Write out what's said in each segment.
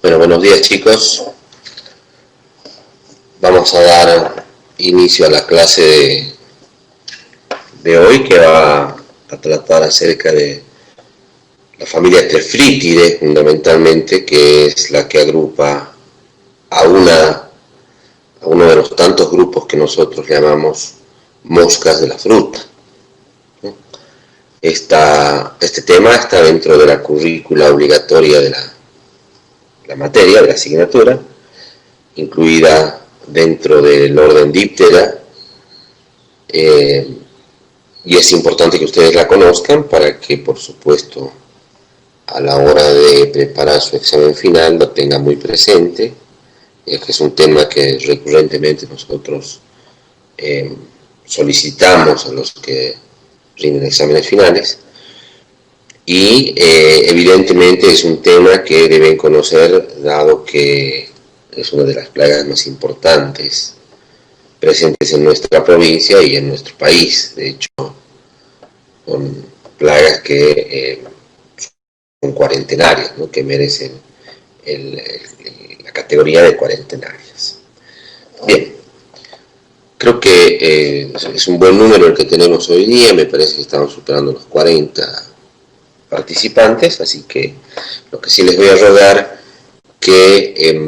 Bueno, buenos días chicos. Vamos a dar inicio a la clase de hoy, que va a tratar acerca de la familia Tephritidae, fundamentalmente, que es la que agrupa a uno de los tantos grupos que nosotros llamamos moscas de la fruta. Este tema está dentro de la currícula obligatoria de la materia, de la asignatura, incluida dentro del orden Diptera, y es importante que ustedes la conozcan para que, por supuesto, a la hora de preparar su examen final lo tengan muy presente, ya que es un tema que recurrentemente nosotros solicitamos a los que rinden exámenes finales, y evidentemente es un tema que deben conocer, dado que es una de las plagas más importantes presentes en nuestra provincia y en nuestro país. De hecho, son plagas que son cuarentenarias, ¿no? Que merecen la categoría de cuarentenarias. Bien, creo que es un buen número el que tenemos hoy día. Me parece que estamos superando los 40 participantes, así que lo que sí les voy a rogar que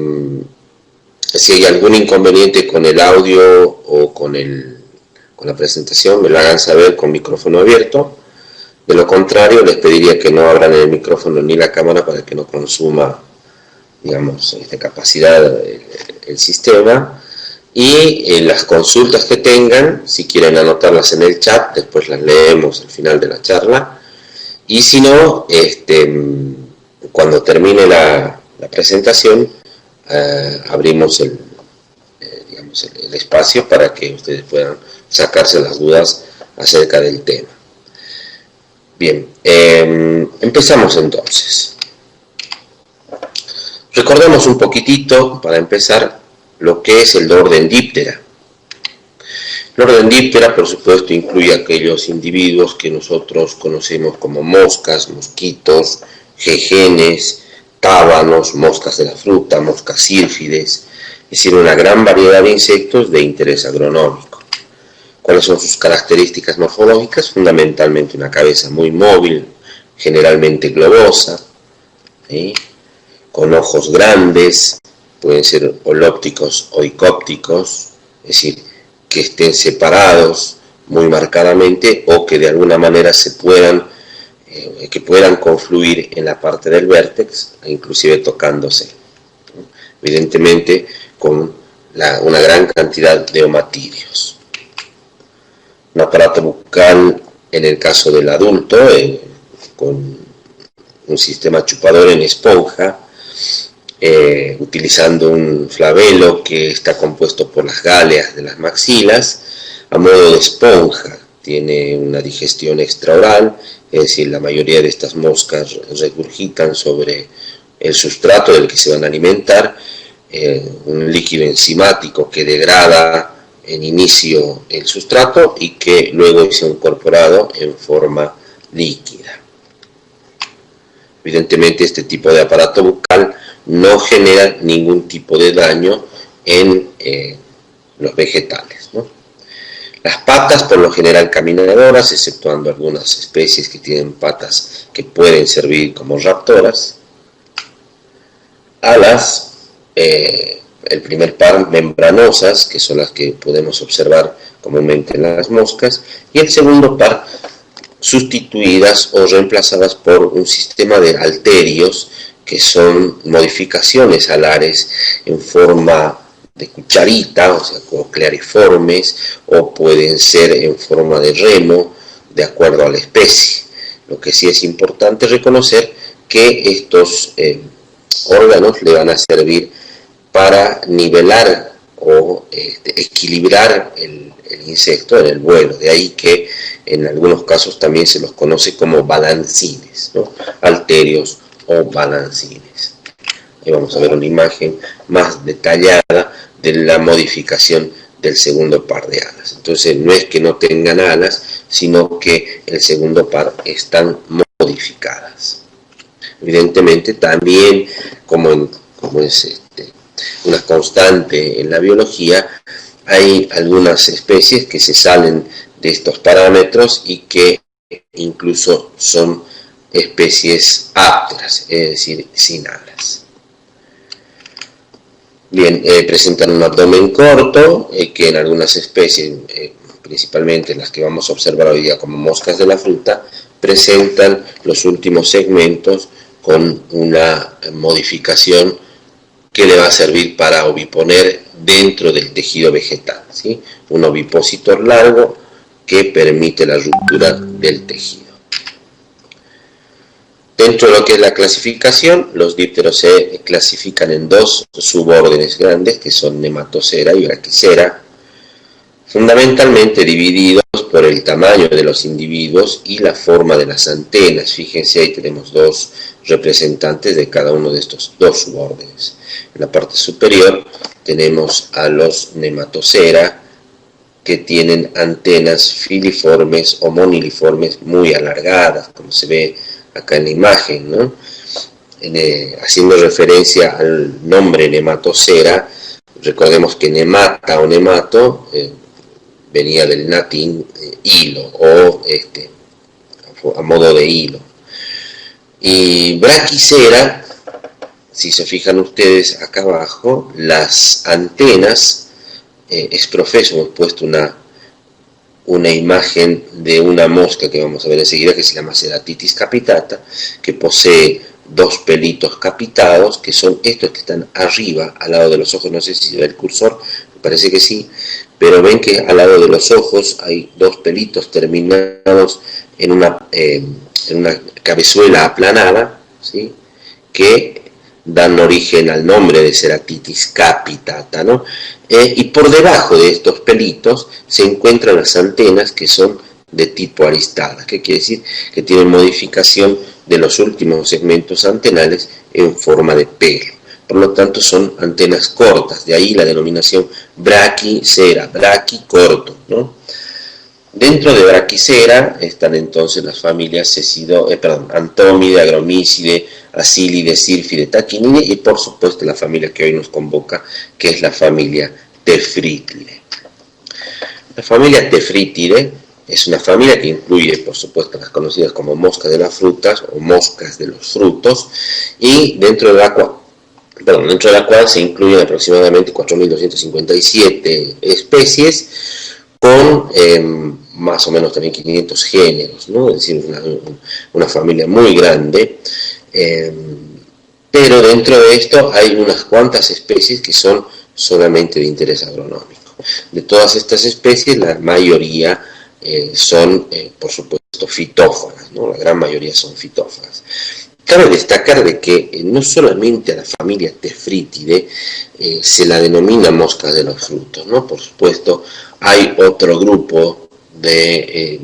si hay algún inconveniente con el audio o con la presentación, me lo hagan saber con micrófono abierto. De lo contrario, les pediría que no abran el micrófono ni la cámara para que no consuma, digamos, capacidad el sistema. Y las consultas que tengan, si quieren anotarlas en el chat, después las leemos al final de la charla. Y si no, cuando termine la presentación, abrimos el espacio para que ustedes puedan sacarse las dudas acerca del tema. Bien, empezamos entonces. Recordemos un poquitito, para empezar, lo que es el orden Diptera. El orden Diptera, por supuesto, incluye aquellos individuos que nosotros conocemos como moscas, mosquitos, jejenes, tábanos, moscas de la fruta, moscas sílfides, es decir, una gran variedad de insectos de interés agronómico. ¿Cuáles son sus características morfológicas? Fundamentalmente una cabeza muy móvil, generalmente globosa, ¿sí? Con ojos grandes, pueden ser holópticos o dicópticos, es decir, que estén separados muy marcadamente o que de alguna manera que puedan confluir en la parte del vértex, inclusive tocándose, evidentemente con una gran cantidad de omatirios. Un aparato bucal en el caso del adulto, con un sistema chupador en esponja, utilizando un flabelo que está compuesto por las gáleas de las maxilas, a modo de esponja. Tiene una digestión extraoral, es decir, la mayoría de estas moscas regurgitan sobre el sustrato del que se van a alimentar, un líquido enzimático que degrada en inicio el sustrato y que luego es incorporado en forma líquida. Evidentemente, este tipo de aparato bucal no genera ningún tipo de daño en los vegetales, ¿no? Las patas, por lo general caminadoras, exceptuando algunas especies que tienen patas que pueden servir como raptoras. Alas, el primer par membranosas, que son las que podemos observar comúnmente en las moscas, y el segundo par sustituidas o reemplazadas por un sistema de halterios, que son modificaciones alares en forma de cucharita, o sea, cocleariformes, o pueden ser en forma de remo, de acuerdo a la especie. Lo que sí es importante reconocer que estos órganos le van a servir para nivelar o equilibrar el insecto en el vuelo. De ahí que en algunos casos también se los conoce como balancines, ¿no? Halterios o balancines. Ahí vamos a ver una imagen más detallada de la modificación del segundo par de alas. Entonces no es que no tengan alas, sino que el segundo par están modificadas. Evidentemente también, como en como es una constante en la biología, hay algunas especies que se salen de estos parámetros y que incluso son especies ápteras, es decir, sin alas. Bien, presentan un abdomen corto, que en algunas especies, principalmente las que vamos a observar hoy día como moscas de la fruta, presentan los últimos segmentos con una modificación que le va a servir para oviponer dentro del tejido vegetal, ¿sí? Un ovipositor largo que permite la ruptura del tejido. Dentro de lo que es la clasificación, los dípteros se clasifican en dos subórdenes grandes, que son Nematocera y Brachysera, fundamentalmente divididos por el tamaño de los individuos y la forma de las antenas. Fíjense, ahí tenemos dos representantes de cada uno de estos dos subórdenes. En la parte superior tenemos a los Nematocera, que tienen antenas filiformes o moniliformes muy alargadas, como se ve acá en la imagen, ¿no? Haciendo referencia al nombre Nematocera, recordemos que nemata o nemato venía del latín hilo o a modo de hilo. Y Brachysera, si se fijan ustedes acá abajo, las antenas, es profeso, hemos puesto una imagen de una mosca que vamos a ver enseguida, que se llama Ceratitis capitata, que posee dos pelitos capitados, que son estos que están arriba, al lado de los ojos. No sé si se ve el cursor, me parece que sí, pero ven que al lado de los ojos hay dos pelitos terminados en una cabezuela aplanada, ¿sí?, que dan origen al nombre de Ceratitis capitata, ¿no? Y por debajo de estos pelitos se encuentran las antenas, que son de tipo aristada. ¿Qué quiere decir? Que tienen modificación de los últimos segmentos antenales en forma de pelo. Por lo tanto, son antenas cortas, de ahí la denominación Brachysera, braqui corto, ¿no? Dentro de Brachysera están entonces las familias Antomide, Agromycide, Ascilide, Sylphide, Tachinide y por supuesto la familia que hoy nos convoca, que es la familia Tephritidae. La familia Tephritidae es una familia que incluye, por supuesto, las conocidas como moscas de las frutas o moscas de los frutos, y dentro de la cual se incluyen aproximadamente 4.257 especies con más o menos también 500 géneros, ¿no? Es decir, una familia muy grande, pero dentro de esto hay unas cuantas especies que son solamente de interés agronómico. De todas estas especies, la mayoría son, por supuesto, fitófagas, ¿no? La gran mayoría son fitófagas. Cabe destacar de que no solamente a la familia Tephritidae se la denomina mosca de los frutos, ¿no? Por supuesto, hay otro grupo de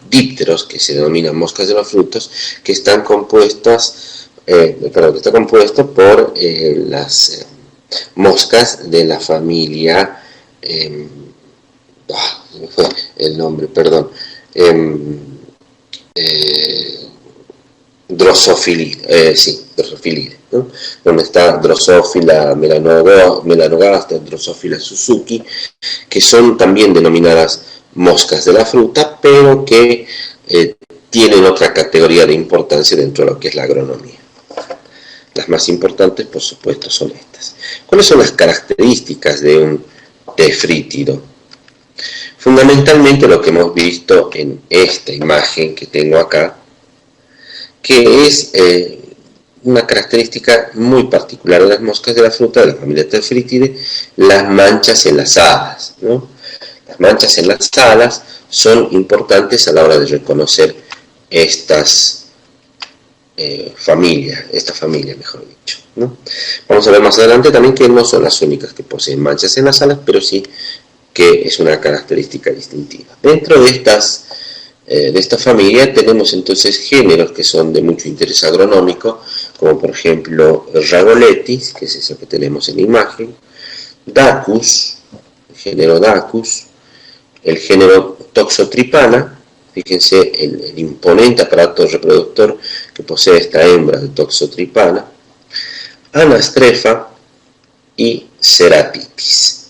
dípteros que se denominan moscas de los frutos, que están compuestos por las moscas de la familia, me fue el nombre, perdón, Drosophilidae, ¿no? Donde está Drosophila melanogaster, Drosophila suzuki, que son también denominadas moscas de la fruta, pero que tienen otra categoría de importancia dentro de lo que es la agronomía. Las más importantes, por supuesto, son estas. ¿Cuáles son las características de un tefrítido? Fundamentalmente lo que hemos visto en esta imagen que tengo acá, que es una característica muy particular de las moscas de la fruta de la familia Tephritidae, las manchas en las alas, ¿no? Las manchas en las alas son importantes a la hora de reconocer esta familia, mejor dicho, ¿no? Vamos a ver más adelante también que no son las únicas que poseen manchas en las alas, pero sí que es una característica distintiva. Dentro de esta familia tenemos entonces géneros que son de mucho interés agronómico, como por ejemplo Rhagoletis, que es eso que tenemos en la imagen, Dacus, el género Dacus, el género Toxotripana, fíjense el imponente aparato reproductor que posee esta hembra de Toxotripana, Anastrefa y Ceratitis.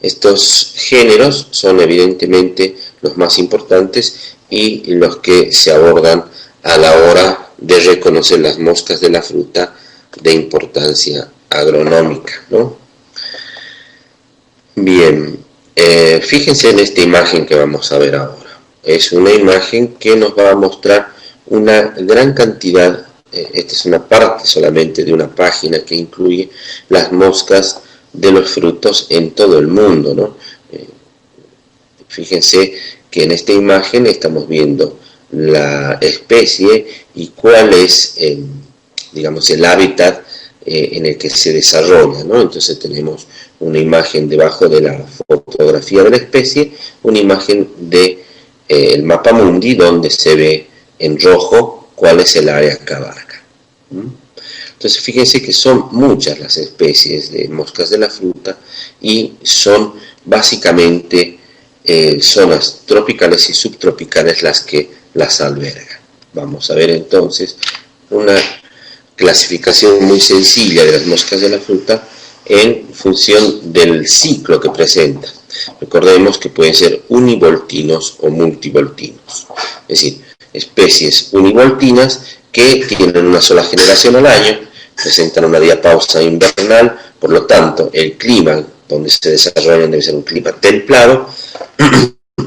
Estos géneros son evidentemente los más importantes y los que se abordan a la hora de reconocer las moscas de la fruta de importancia agronómica, ¿no? Bien, fíjense en esta imagen que vamos a ver ahora. Es una imagen que nos va a mostrar una gran cantidad, esta es una parte solamente de una página que incluye las moscas de los frutos en todo el mundo, ¿no? Fíjense que en esta imagen estamos viendo la especie y cuál es, digamos, el hábitat en el que se desarrolla, ¿no? Entonces tenemos una imagen debajo de la fotografía de la especie, una imagen de el mapa mundi donde se ve en rojo cuál es el área que abarca. Entonces fíjense que son muchas las especies de moscas de la fruta y son básicamente zonas tropicales y subtropicales las que las albergan. Vamos a ver entonces una clasificación muy sencilla de las moscas de la fruta en función del ciclo que presenta. Recordemos que pueden ser univoltinos o multivoltinos, es decir, especies univoltinas que tienen una sola generación al año, presentan una diapausa invernal, por lo tanto el clima donde se desarrollan debe ser un clima templado,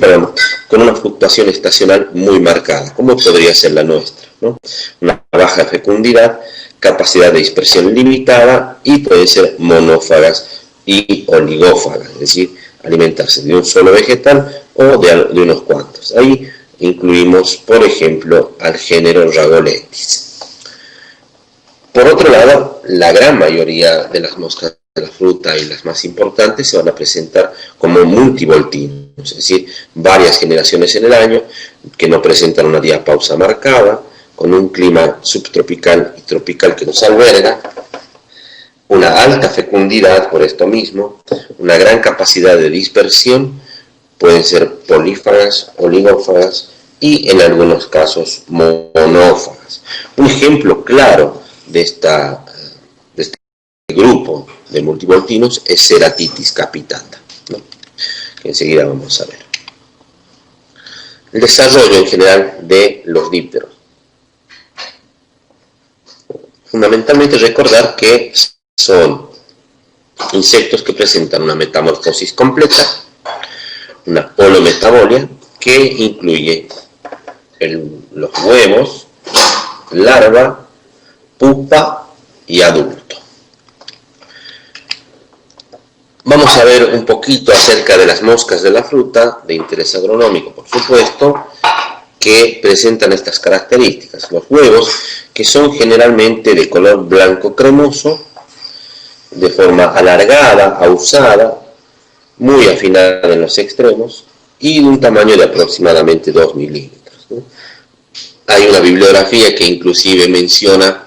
pero con una fluctuación estacional muy marcada, como podría ser la nuestra, ¿no? Una baja fecundidad, capacidad de dispersión limitada y pueden ser monófagas y oligófagas, es decir, alimentarse de un solo vegetal o de unos cuantos. Ahí incluimos, por ejemplo, al género Rhagoletis. Por otro lado, la gran mayoría de las moscas de la fruta y las más importantes se van a presentar como multivoltinos, es decir, varias generaciones en el año que no presentan una diapausa marcada, con un clima subtropical y tropical que nos alberga, una alta fecundidad por esto mismo, una gran capacidad de dispersión, pueden ser polífagas, oligófagas y en algunos casos monófagas. Un ejemplo claro de este grupo de multivoltinos es Ceratitis capitata, ¿no? Que enseguida vamos a ver. El desarrollo en general de los dípteros. Fundamentalmente recordar que son insectos que presentan una metamorfosis completa, una holometabolia, que incluye los huevos, larva, pupa y adulto. Vamos a ver un poquito acerca de las moscas de la fruta, de interés agronómico, por supuesto, que presentan estas características. Los huevos, que son generalmente de color blanco cremoso, de forma alargada, ausada, muy afinada en los extremos y de un tamaño de aproximadamente 2 milímetros, ¿no? Hay una bibliografía que inclusive menciona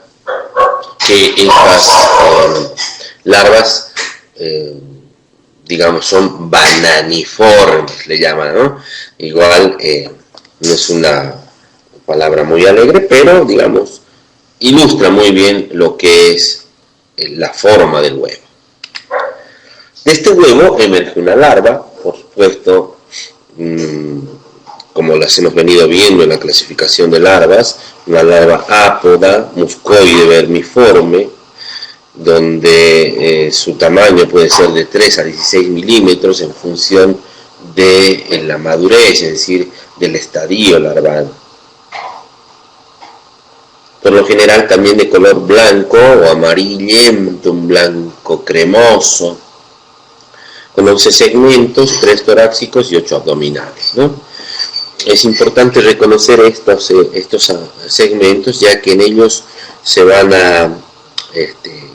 que estas larvas, digamos, son bananiformes, le llaman, ¿no? Igual no es una palabra muy alegre, pero, digamos, ilustra muy bien lo que es la forma del huevo. De este huevo emerge una larva, por supuesto, como las hemos venido viendo en la clasificación de larvas, una larva ápoda, muscoide, vermiforme, donde su tamaño puede ser de 3 a 16 milímetros en función de la madurez, es decir, del estadio larval. Por lo general también de color blanco o amarillento, un blanco cremoso, con 11 segmentos, 3 torácicos y 8 abdominales, ¿no? Es importante reconocer estos segmentos, ya que en ellos se van a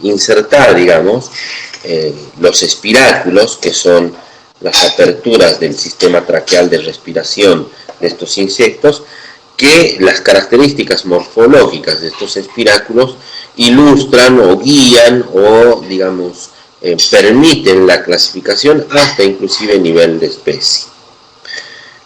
insertar, digamos, los espiráculos, que son las aperturas del sistema traqueal de respiración de estos insectos, que las características morfológicas de estos espiráculos ilustran o guían o, digamos, permiten la clasificación hasta inclusive nivel de especie.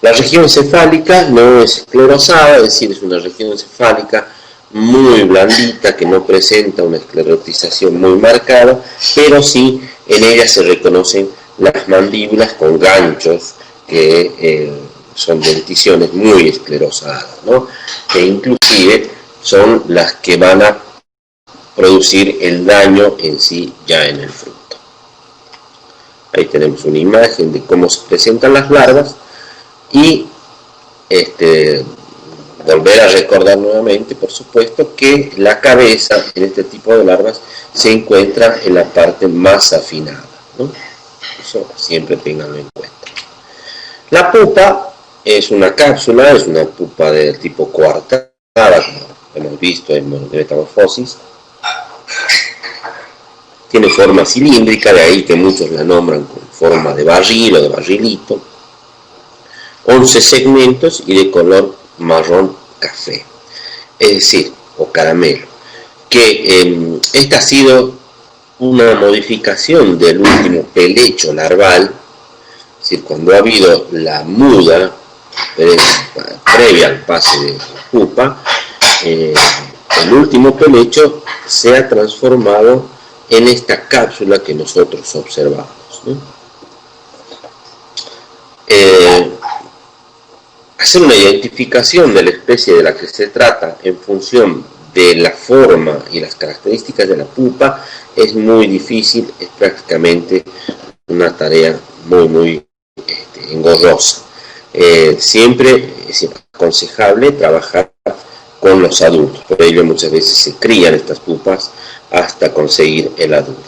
La región cefálica no es esclerosada, es decir, es una región cefálica muy blandita, que no presenta una esclerotización muy marcada, pero sí en ella se reconocen las mandíbulas con ganchos que son denticiones muy esclerosadas, ¿no? Que inclusive son las que van a producir el daño en sí ya en el fruto. Ahí tenemos una imagen de cómo se presentan las larvas y volver a recordar nuevamente, por supuesto, que la cabeza en este tipo de larvas se encuentra en la parte más afinada, ¿no? Eso siempre tenganlo en cuenta. La pupa es una cápsula, es una pupa de tipo coartada, como hemos visto en Metamorfosis. Tiene forma cilíndrica, de ahí que muchos la nombran con forma de barril o de barrilito. 11 segmentos y de color marrón café, es decir, o caramelo, que esta ha sido una modificación del último pelecho larval, es decir, cuando ha habido la muda previa al pase de la pupa, el último pelecho se ha transformado en esta cápsula que nosotros observamos, ¿no? Hacer una identificación de la especie de la que se trata en función de la forma y las características de la pupa es muy difícil, es prácticamente una tarea muy engorrosa. Siempre es aconsejable trabajar con los adultos, por ello muchas veces se crían estas pupas hasta conseguir el adulto.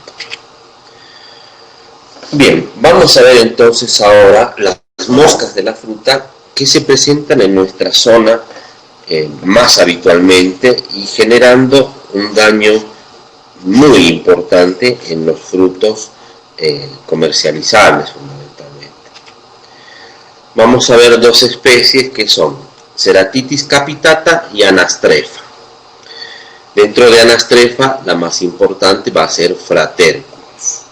Bien, vamos a ver entonces ahora las moscas de la fruta que se presentan en nuestra zona más habitualmente y generando un daño muy importante en los frutos comercializables fundamentalmente. Vamos a ver dos especies que son Ceratitis capitata y Anastrefa. Dentro de Anastrefa la más importante va a ser Fraterculus.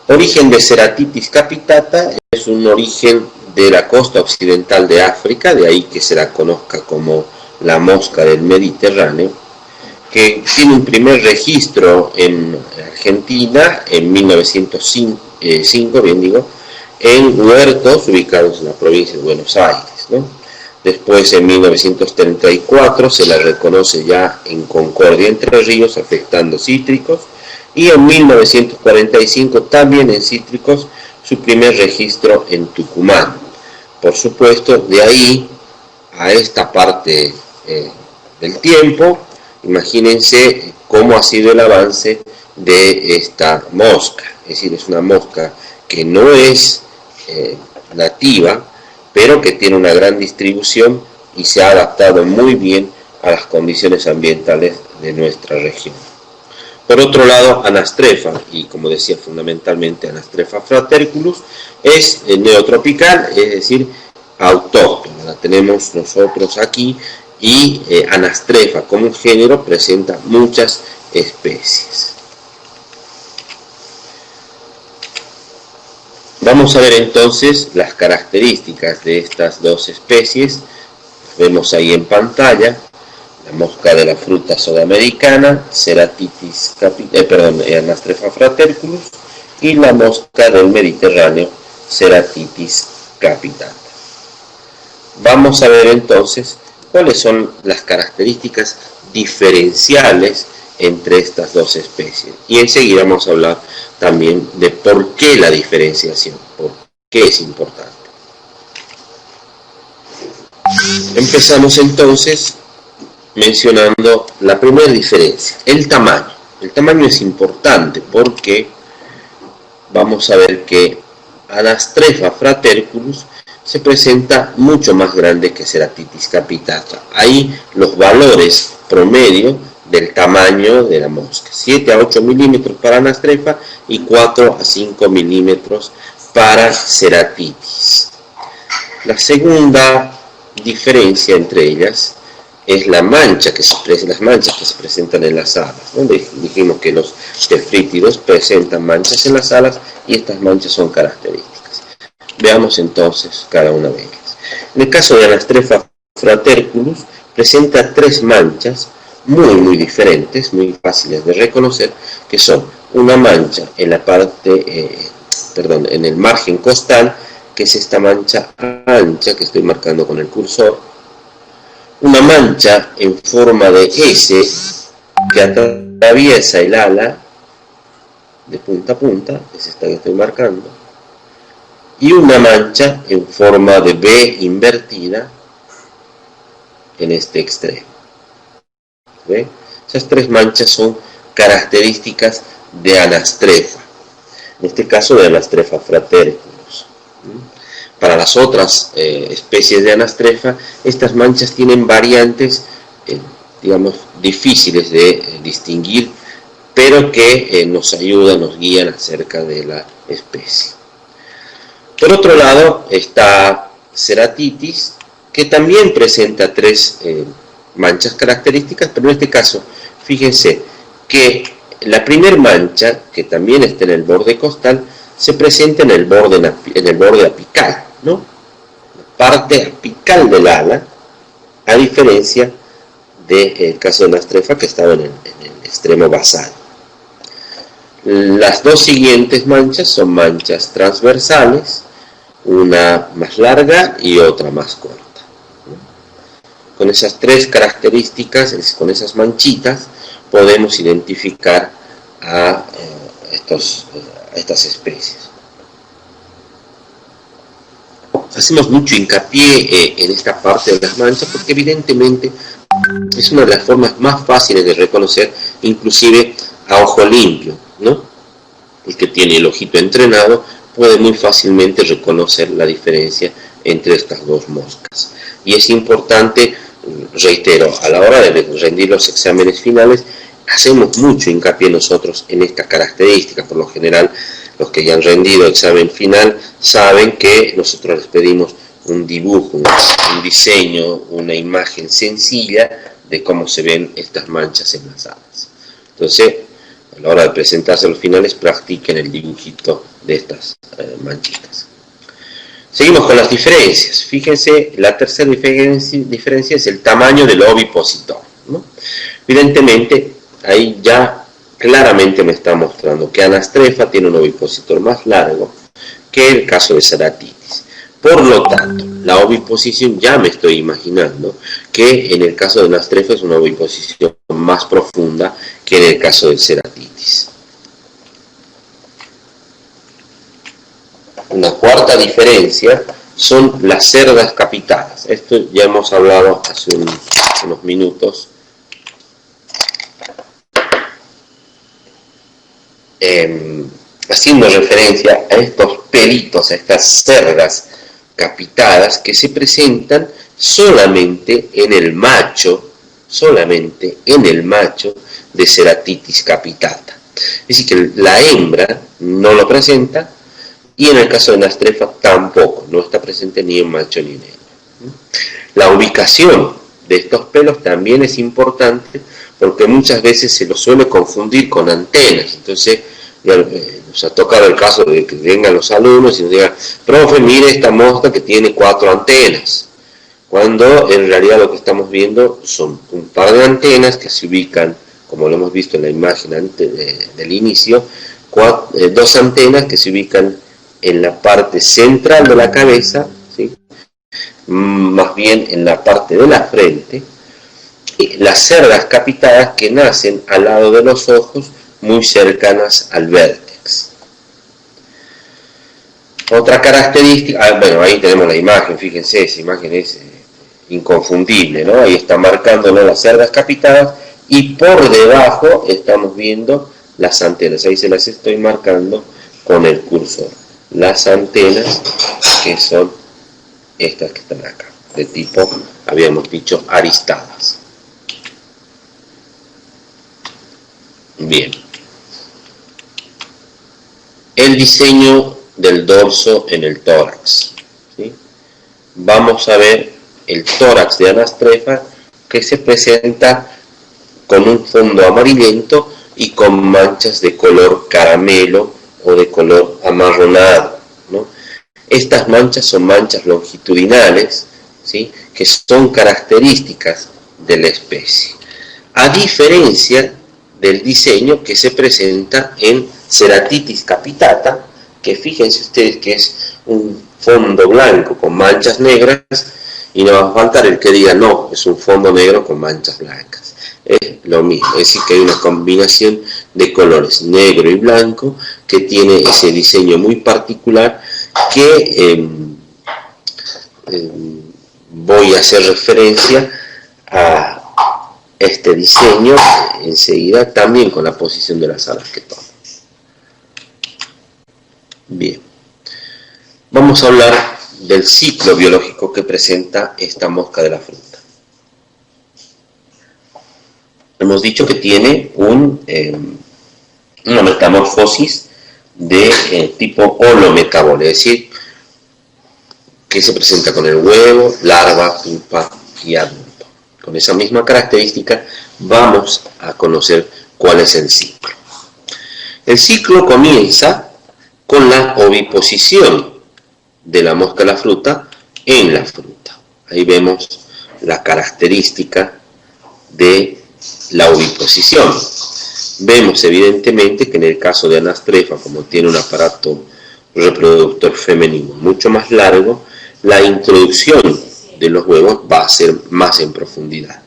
Origen de Ceratitis capitata es un origen de la costa occidental de África, de ahí que se la conozca como la mosca del Mediterráneo, que tiene un primer registro en Argentina en 1905, en huertos ubicados en la provincia de Buenos Aires, ¿no? Después, en 1934, se la reconoce ya en Concordia, Entre Ríos, afectando cítricos, y en 1945 también en cítricos su primer registro en Tucumán. Por supuesto, de ahí a esta parte del tiempo, imagínense cómo ha sido el avance de esta mosca. Es decir, es una mosca que no es nativa, pero que tiene una gran distribución y se ha adaptado muy bien a las condiciones ambientales de nuestra región. Por otro lado, Anastrefa, y como decía fundamentalmente Anastrefa fraterculus, es neotropical, es decir, autóctona, la tenemos nosotros aquí, y Anastrefa como un género presenta muchas especies. Vamos a ver entonces las características de estas dos especies. Vemos ahí en pantalla la mosca de la fruta sudamericana, Anastrefa fraterculus, y la mosca del Mediterráneo, Ceratitis capitata. Vamos a ver entonces cuáles son las características diferenciales entre estas dos especies. Y enseguida vamos a hablar también de por qué la diferenciación, por qué es importante. Empezamos entonces mencionando la primera diferencia, el tamaño. El tamaño es importante porque vamos a ver que Anastrefa fraterculus se presenta mucho más grande que Ceratitis capitata. Ahí los valores promedio del tamaño de la mosca, 7 a 8 milímetros para Anastrefa y 4 a 5 milímetros para Ceratitis. La segunda diferencia entre ellas es la mancha las manchas que se presentan en las alas, ¿no? Dijimos que los tefrítidos presentan manchas en las alas y estas manchas son características. Veamos entonces cada una de ellas. En el caso de Anastrefa fraterculus, presenta tres manchas muy diferentes, muy fáciles de reconocer, que son una mancha en la parte, en el margen costal, que es esta mancha ancha que estoy marcando con el cursor, una mancha en forma de S que atraviesa el ala de punta a punta, es esta que estoy marcando, y una mancha en forma de B invertida en este extremo. ¿Ve? Esas tres manchas son características de Anastrefa, en este caso de Anastrefa fraterculus. Para las otras especies de Anastrefa, estas manchas tienen variantes, digamos, difíciles de distinguir, pero que nos ayudan, nos guían acerca de la especie. Por otro lado está Ceratitis, que también presenta tres manchas características, pero en este caso, fíjense que la primera mancha, que también está en el borde costal, se presenta en el borde apical, ¿no? La parte apical del ala, a diferencia del caso de Anastrefa, que estaba en el extremo basal. Las dos siguientes manchas son manchas transversales, una más larga y otra más corta. Con esas tres características, con esas manchitas, podemos identificar a estas especies. Hacemos mucho hincapié en esta parte de las manchas porque evidentemente es una de las formas más fáciles de reconocer, inclusive a ojo limpio, ¿no? El que tiene el ojito entrenado puede muy fácilmente reconocer la diferencia entre estas dos moscas. Y es importante, reitero, a la hora de rendir los exámenes finales, hacemos mucho hincapié nosotros en esta característica. Por lo general, los que ya han rendido examen final saben que nosotros les pedimos un dibujo, un diseño, una imagen sencilla de cómo se ven estas manchas en las alas. Entonces, a la hora de presentarse a los finales, practiquen el dibujito de estas manchitas. Seguimos con las diferencias. Fíjense, la tercera diferencia es el tamaño del ovipositor, ¿no? Evidentemente, ahí ya claramente me está mostrando que Anastrefa tiene un ovipositor más largo que el caso de Ceratitis. Por lo tanto, la oviposición ya me estoy imaginando que en el caso de Anastrefa es una oviposición más profunda que en el caso de Ceratitis. Una cuarta diferencia son las cerdas capitadas. Esto ya hemos hablado hace unos minutos. Haciendo referencia a estos pelitos, a estas cerdas capitadas que se presentan solamente en el macho de Ceratitis capitata. Es decir, que la hembra no lo presenta, y en el caso de Anastrefa tampoco, no está presente ni en macho ni en hembra. La ubicación de estos pelos también es importante porque muchas veces se los suele confundir con antenas. Entonces, nos ha tocado el caso de que vengan los alumnos y nos digan: profe, mire esta mosca que tiene 4 antenas, cuando en realidad lo que estamos viendo son un par de antenas que se ubican, como lo hemos visto en la imagen antes del inicio, 2 antenas que se ubican en la parte central de la cabeza, ¿sí? Más bien en la parte de la frente, y las cerdas capitadas que nacen al lado de los ojos, muy cercanas al vértex. Otra característica, bueno, ahí tenemos la imagen, fíjense, esa imagen es inconfundible, ¿no? Ahí está marcándolo las cerdas capitadas y por debajo estamos viendo las antenas, ahí se las estoy marcando con el cursor. Las antenas, que son estas que están acá, de tipo, habíamos dicho, aristadas. Bien. El diseño del dorso en el tórax, ¿sí? Vamos a ver el tórax de Anastrefa, que se presenta con un fondo amarillento y con manchas de color caramelo o de color amarronado, ¿no? Estas manchas son manchas longitudinales, ¿sí? Que son características de la especie, a diferencia del diseño que se presenta en Ceratitis capitata, que fíjense ustedes que es un fondo blanco con manchas negras, y no va a faltar el que diga no, es un fondo negro con manchas blancas. Es lo mismo, es decir que hay una combinación de colores negro y blanco que tiene ese diseño muy particular que voy a hacer referencia a este diseño enseguida, también con la posición de las alas que toma. Bien, vamos a hablar del ciclo biológico que presenta esta mosca de la fruta. Hemos dicho que tiene una metamorfosis de tipo holometabol, es decir, que se presenta con el huevo, larva, pupa y adulto. Con esa misma característica vamos a conocer cuál es el ciclo. El ciclo comienza con la oviposición de la mosca de la fruta en la fruta. Ahí vemos la característica de la oviposición. Vemos evidentemente que en el caso de Anastrefa, como tiene un aparato reproductor femenino mucho más largo, la introducción de los huevos va a ser más en profundidad,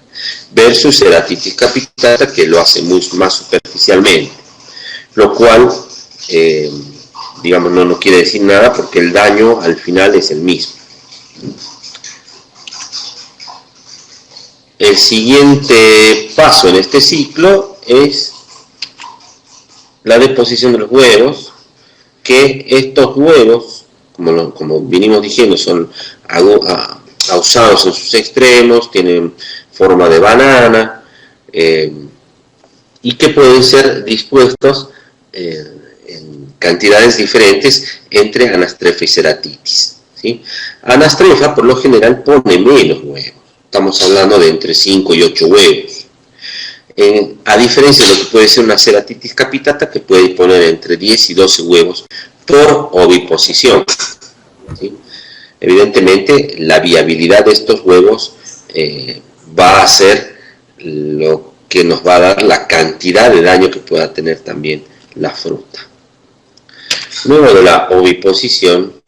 versus Ceratitis capitata, que lo hace más superficialmente, lo cual digamos no quiere decir nada porque el daño al final es el mismo. El siguiente paso en este ciclo es la deposición de los huevos, que estos huevos, como vinimos diciendo, son ausados en sus extremos, tienen forma de banana, y que pueden ser dispuestos en cantidades diferentes entre Anastrefa y Ceratitis, ¿sí? Anastrefa por lo general pone menos huevos, estamos hablando de entre 5 y 8 huevos. A diferencia de lo que puede ser una Ceratitis capitata, que puede poner entre 10 y 12 huevos por oviposición, ¿sí? Evidentemente, la viabilidad de estos huevos va a ser lo que nos va a dar la cantidad de daño que pueda tener también la fruta. Luego de la oviposición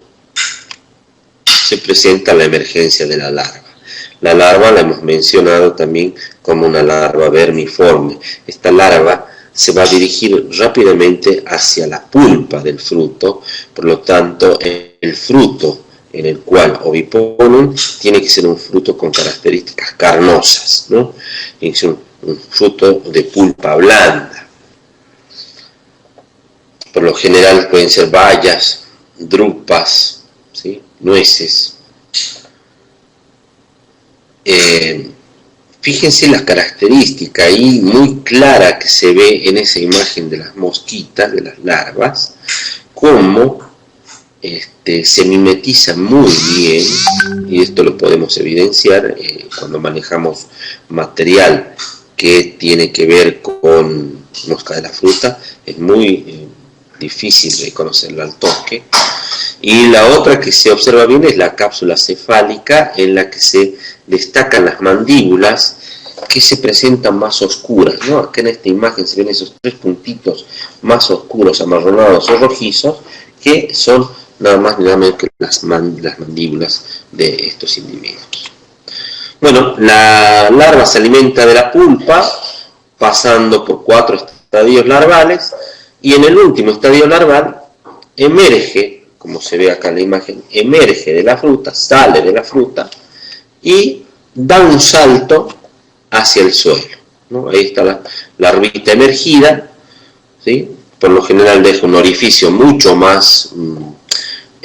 se presenta la emergencia de la larva. La larva la hemos mencionado también como una larva vermiforme. Esta larva se va a dirigir rápidamente hacia la pulpa del fruto, por lo tanto el fruto en el cual oviponen tiene que ser un fruto con características carnosas, ¿no? Tiene que ser un fruto de pulpa blanda. Por lo general pueden ser bayas, drupas, ¿sí? Nueces. Fíjense la característica ahí muy clara que se ve en esa imagen de las mosquitas, de las larvas, cómo se mimetiza muy bien, y esto lo podemos evidenciar cuando manejamos material que tiene que ver con mosca de la fruta. Es muy difícil reconocerla al toque. Y la otra que se observa bien es la cápsula cefálica, en la que se destacan las mandíbulas, que se presentan más oscuras, ¿no? Acá en esta imagen se ven esos 3 puntitos más oscuros, amarronados o rojizos, que son nada más ni nada menos que las mandíbulas de estos individuos. Bueno, la larva se alimenta de la pulpa, pasando por 4 estadios larvales, y en el último estadio larval emerge, como se ve acá en la imagen, emerge de la fruta, sale de la fruta y da un salto hacia el suelo, ¿no? Ahí está la larvita emergida, ¿sí? Por lo general deja un orificio mucho más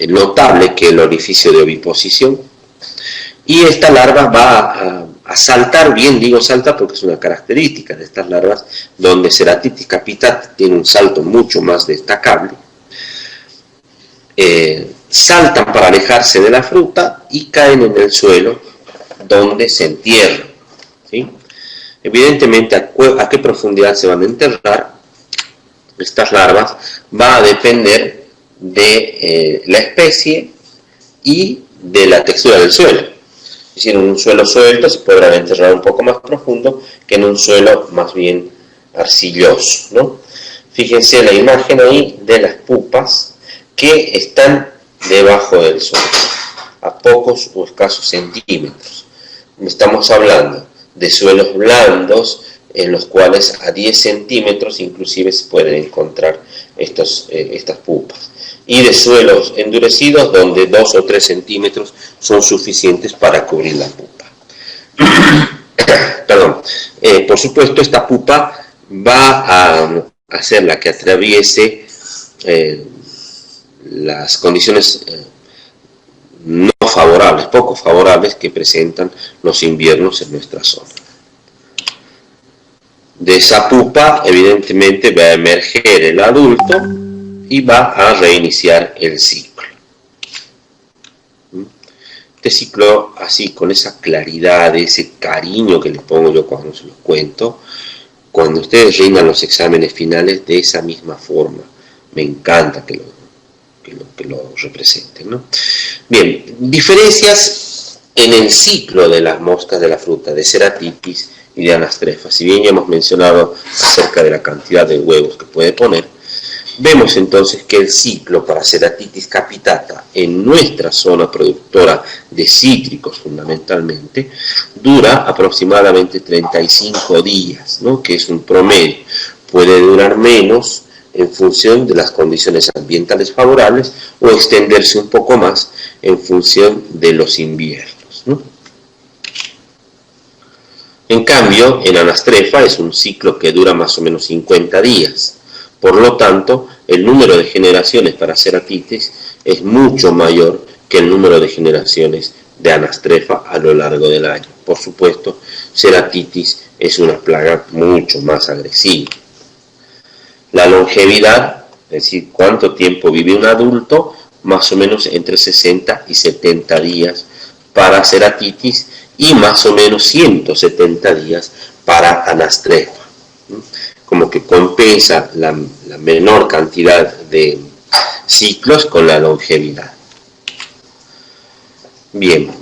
notable que el orificio de oviposición, y esta larva va a saltar, bien digo salta porque es una característica de estas larvas, donde Ceratitis capitata tiene un salto mucho más destacable. Saltan para alejarse de la fruta y caen en el suelo, donde se entierran, ¿sí? Evidentemente, a qué profundidad se van a enterrar estas larvas va a depender de la especie y de la textura del suelo. Es decir, en un suelo suelto se podrán enterrar un poco más profundo que en un suelo más bien arcilloso, ¿no? Fíjense la imagen ahí de las pupas que están debajo del suelo, a pocos o escasos centímetros. Estamos hablando de suelos blandos en los cuales a 10 centímetros inclusive se pueden encontrar estas pupas, y de suelos endurecidos donde 2 o 3 centímetros son suficientes para cubrir la pupa. Perdón. Por supuesto, esta pupa va a hacer la que atraviese las condiciones no favorables, poco favorables que presentan los inviernos en nuestra zona. De esa pupa, evidentemente, va a emerger el adulto y va a reiniciar el ciclo. Este ciclo, así, con esa claridad, ese cariño que les pongo yo cuando se los cuento, cuando ustedes rindan los exámenes finales, de esa misma forma. Me encanta que lo representen, ¿no? Bien, diferencias en el ciclo de las moscas de la fruta, de Ceratitis y de Anastrefa. Si bien ya hemos mencionado acerca de la cantidad de huevos que puede poner, vemos entonces que el ciclo para Ceratitis capitata en nuestra zona productora de cítricos fundamentalmente dura aproximadamente 35 días, ¿no? Que es un promedio. Puede durar menos en función de las condiciones ambientales favorables o extenderse un poco más en función de los inviernos, ¿no? En cambio, en Anastrefa es un ciclo que dura más o menos 50 días. Por lo tanto, el número de generaciones para Ceratitis es mucho mayor que el número de generaciones de Anastrefa a lo largo del año. Por supuesto, Ceratitis es una plaga mucho más agresiva. La longevidad, es decir, cuánto tiempo vive un adulto, más o menos entre 60 y 70 días para Ceratitis y más o menos 170 días para Anastrefa. Como que compensa la menor cantidad de ciclos con la longevidad. Bien,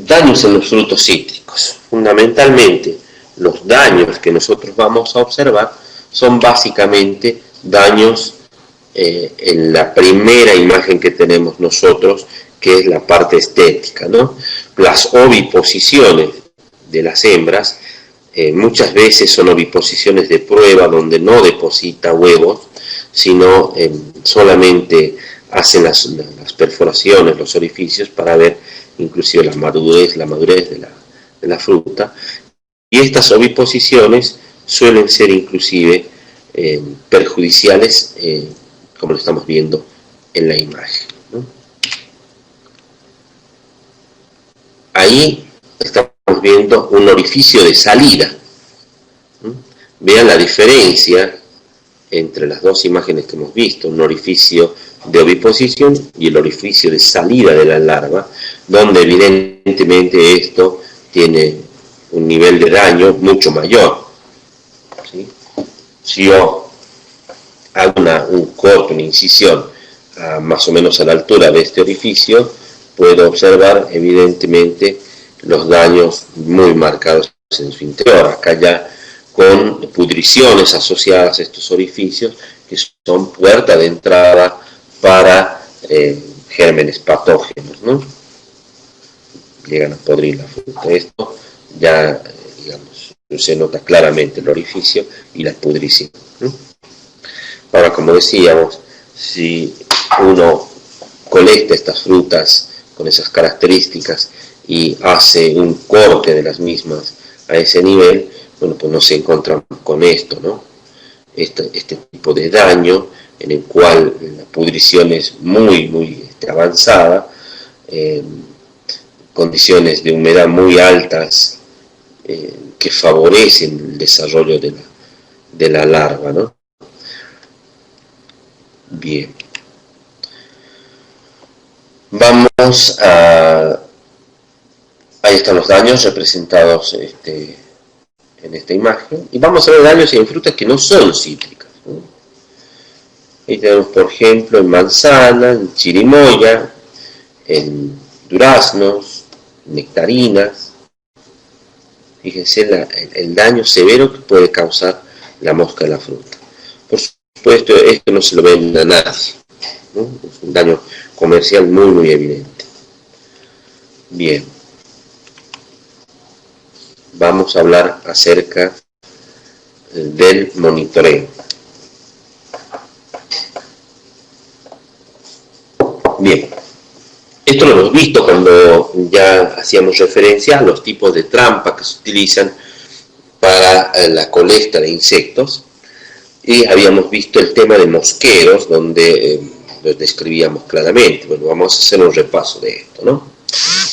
daños en los frutos cítricos. Fundamentalmente, los daños que nosotros vamos a observar son básicamente daños en la primera imagen que tenemos nosotros, que es la parte estética, ¿no? Las oviposiciones de las hembras muchas veces son oviposiciones de prueba donde no deposita huevos, sino solamente hacen las perforaciones, los orificios para ver inclusive la madurez de la fruta. Y estas oviposiciones suelen ser inclusive perjudiciales, como lo estamos viendo en la imagen, ¿no? Ahí estamos viendo un orificio de salida. Vean la diferencia entre las dos imágenes que hemos visto, un orificio de oviposición y el orificio de salida de la larva, donde evidentemente esto tiene un nivel de daño mucho mayor, ¿sí? Si yo hago un corte, una incisión más o menos a la altura de este orificio, puedo observar evidentemente los daños muy marcados en su interior. Acá ya con pudriciones asociadas a estos orificios que son puerta de entrada para gérmenes patógenos, ¿no? Llegan a podrir la fruta. Esto ya, digamos, se nota claramente el orificio y la pudrición, ¿no? Ahora, como decíamos, si uno colecta estas frutas con esas características y hace un corte de las mismas a ese nivel, bueno, pues nos encontramos con esto, ¿no? Este tipo de daño en el cual la pudrición es muy avanzada, condiciones de humedad muy altas que favorecen el desarrollo de la larva, ¿no? Bien. Vamos a... Ahí están los daños representados en esta imagen. Y vamos a ver daños en frutas que no son cítricas, ¿no? Ahí tenemos, por ejemplo, en manzana, en chirimoya, en duraznos, nectarinas. Fíjense el daño severo que puede causar la mosca de la fruta. Por supuesto, esto no se lo vende a nadie, ¿no? Es un daño comercial muy, muy evidente. Bien. Vamos a hablar acerca del monitoreo. Bien. Esto lo hemos visto cuando ya hacíamos referencia a los tipos de trampa que se utilizan para la colecta de insectos, y habíamos visto el tema de mosqueros, donde los describíamos claramente. Bueno, vamos a hacer un repaso de esto, ¿no?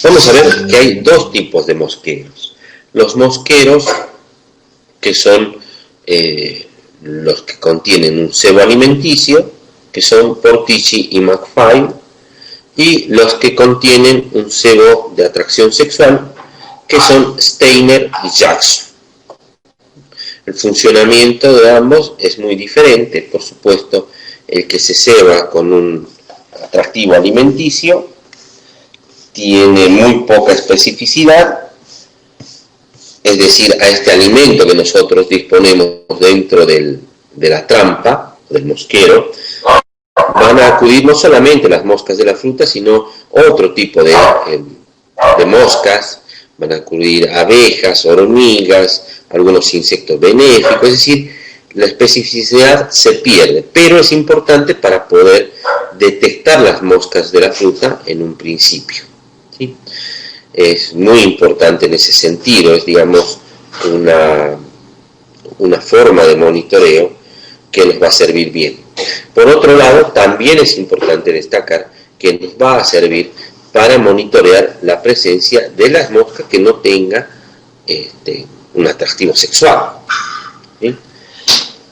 Vamos a ver que hay dos tipos de mosqueros. Los mosqueros que son los que contienen un cebo alimenticio, que son Portici y McFly, y los que contienen un cebo de atracción sexual, que son Steiner y Jackson. El funcionamiento de ambos es muy diferente. Por supuesto, el que se ceba con un atractivo alimenticio tiene muy poca especificidad, es decir, a este alimento que nosotros disponemos dentro de la trampa, del mosquero, van a acudir no solamente las moscas de la fruta, sino otro tipo de moscas. Van a acudir abejas, hormigas, algunos insectos benéficos, es decir, la especificidad se pierde, pero es importante para poder detectar las moscas de la fruta en un principio, ¿sí? Es muy importante en ese sentido, es, digamos, una forma de monitoreo que nos va a servir bien. Por otro lado, también es importante destacar que nos va a servir para monitorear la presencia de las moscas que no tenga un atractivo sexual, ¿sí?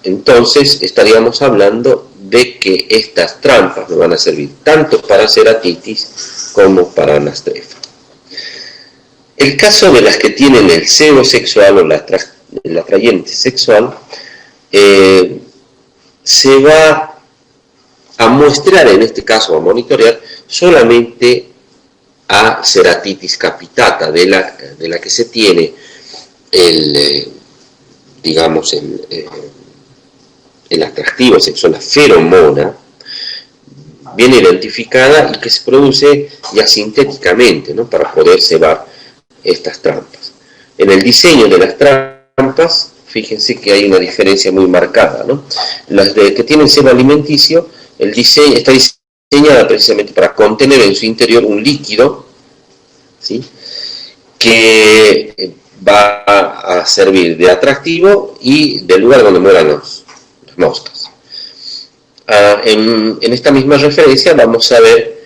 Entonces estaríamos hablando de que estas trampas nos van a servir tanto para ceratitis como para anastrefa. El caso de las que tienen el cebo sexual o el atrayente sexual se va a muestrar, en este caso a monitorear, solamente a ceratitis capitata, de la que se tiene el atractivo sexual, la feromona, bien identificada y que se produce ya sintéticamente, ¿no?, para poder cebar estas trampas. En el diseño de las trampas, fíjense que hay una diferencia muy marcada, ¿no? Las que tienen cebo alimenticio, el diseño está diseñada precisamente para contener en su interior un líquido, ¿sí?, que va a servir de atractivo y del lugar donde mueran las moscas. En esta misma referencia vamos a ver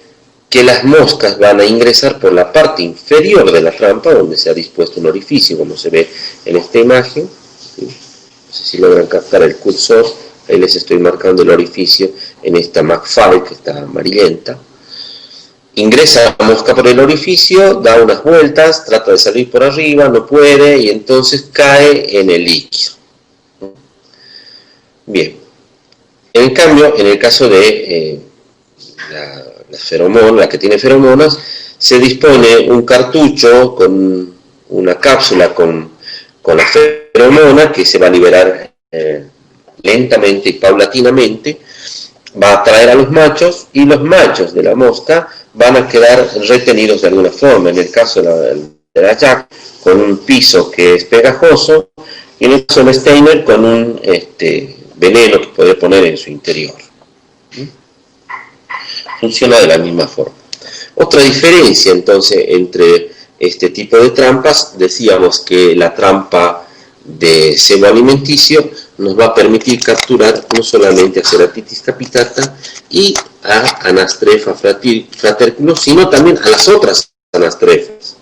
que las moscas van a ingresar por la parte inferior de la trampa, donde se ha dispuesto un orificio, como se ve en esta imagen, ¿sí? No sé si logran captar el cursor, ahí les estoy marcando el orificio en esta McFly, que está amarillenta. Ingresa la mosca por el orificio, da unas vueltas, trata de salir por arriba, no puede, y entonces cae en el líquido. Bien. En cambio, en el caso de la feromona, la que tiene feromonas, se dispone un cartucho con una cápsula con la feromona que se va a liberar lentamente y paulatinamente, va a atraer a los machos, y los machos de la mosca van a quedar retenidos de alguna forma. En el caso de la Jack, con un piso que es pegajoso, y en el caso de Steiner, con un veneno que puede poner en su interior. Funciona de la misma forma. Otra diferencia entonces entre este tipo de trampas, decíamos que la trampa de cebo alimenticio nos va a permitir capturar no solamente a Ceratitis capitata y a Anastrefa fraterculus, sino también a las otras anastrefas,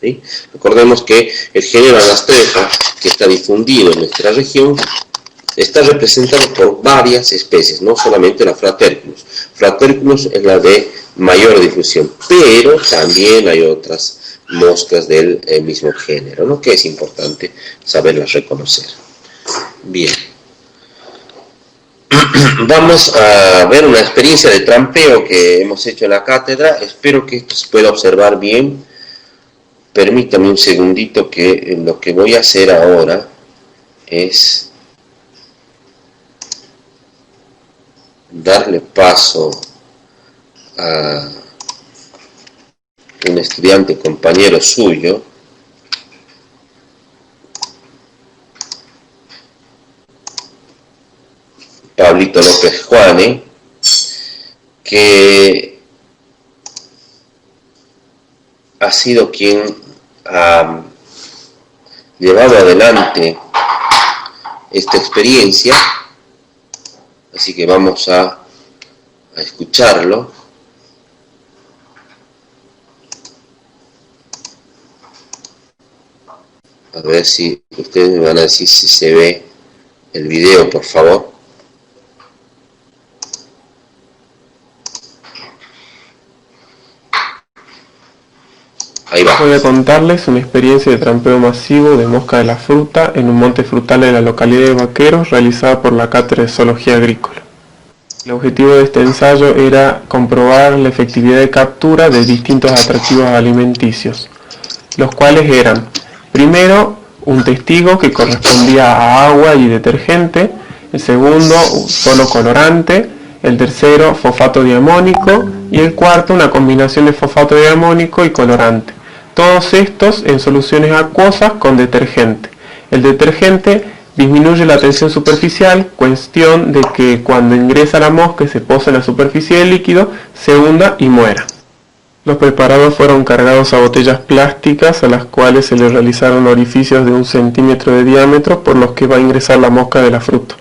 ¿sí? Recordemos que el género Anastrefa, que está difundido en nuestra región, está representado por varias especies, no solamente la Fraterculus. Fraterculus es la de mayor difusión, pero también hay otras moscas del mismo género, ¿no?, que es importante saberlas reconocer. Bien. Vamos a ver una experiencia de trampeo que hemos hecho en la cátedra. Espero que esto se pueda observar bien. Permítame un segundito que lo que voy a hacer ahora es darle paso a un estudiante compañero suyo, Pablito López Juane, que ha sido quien ha llevado adelante esta experiencia, así que vamos a escucharlo. A ver si ustedes me van a decir si se ve el video, por favor. Ahí va. Voy a contarles una experiencia de trampeo masivo de mosca de la fruta en un monte frutal de la localidad de Vaqueros, realizada por la Cátedra de Zoología Agrícola. El objetivo de este ensayo era comprobar la efectividad de captura de distintos atractivos alimenticios, los cuales eran, primero, un testigo que correspondía a agua y detergente, el segundo, solo colorante, el tercero, fosfato diamónico, y el cuarto, una combinación de fosfato diamónico y colorante. Todos estos en soluciones acuosas con detergente. El detergente disminuye la tensión superficial, cuestión de que cuando ingresa la mosca y se posa en la superficie del líquido, se hunda y muera. Los preparados fueron cargados a botellas plásticas a las cuales se les realizaron orificios de 1 centímetro de diámetro por los que va a ingresar la mosca de la fruta.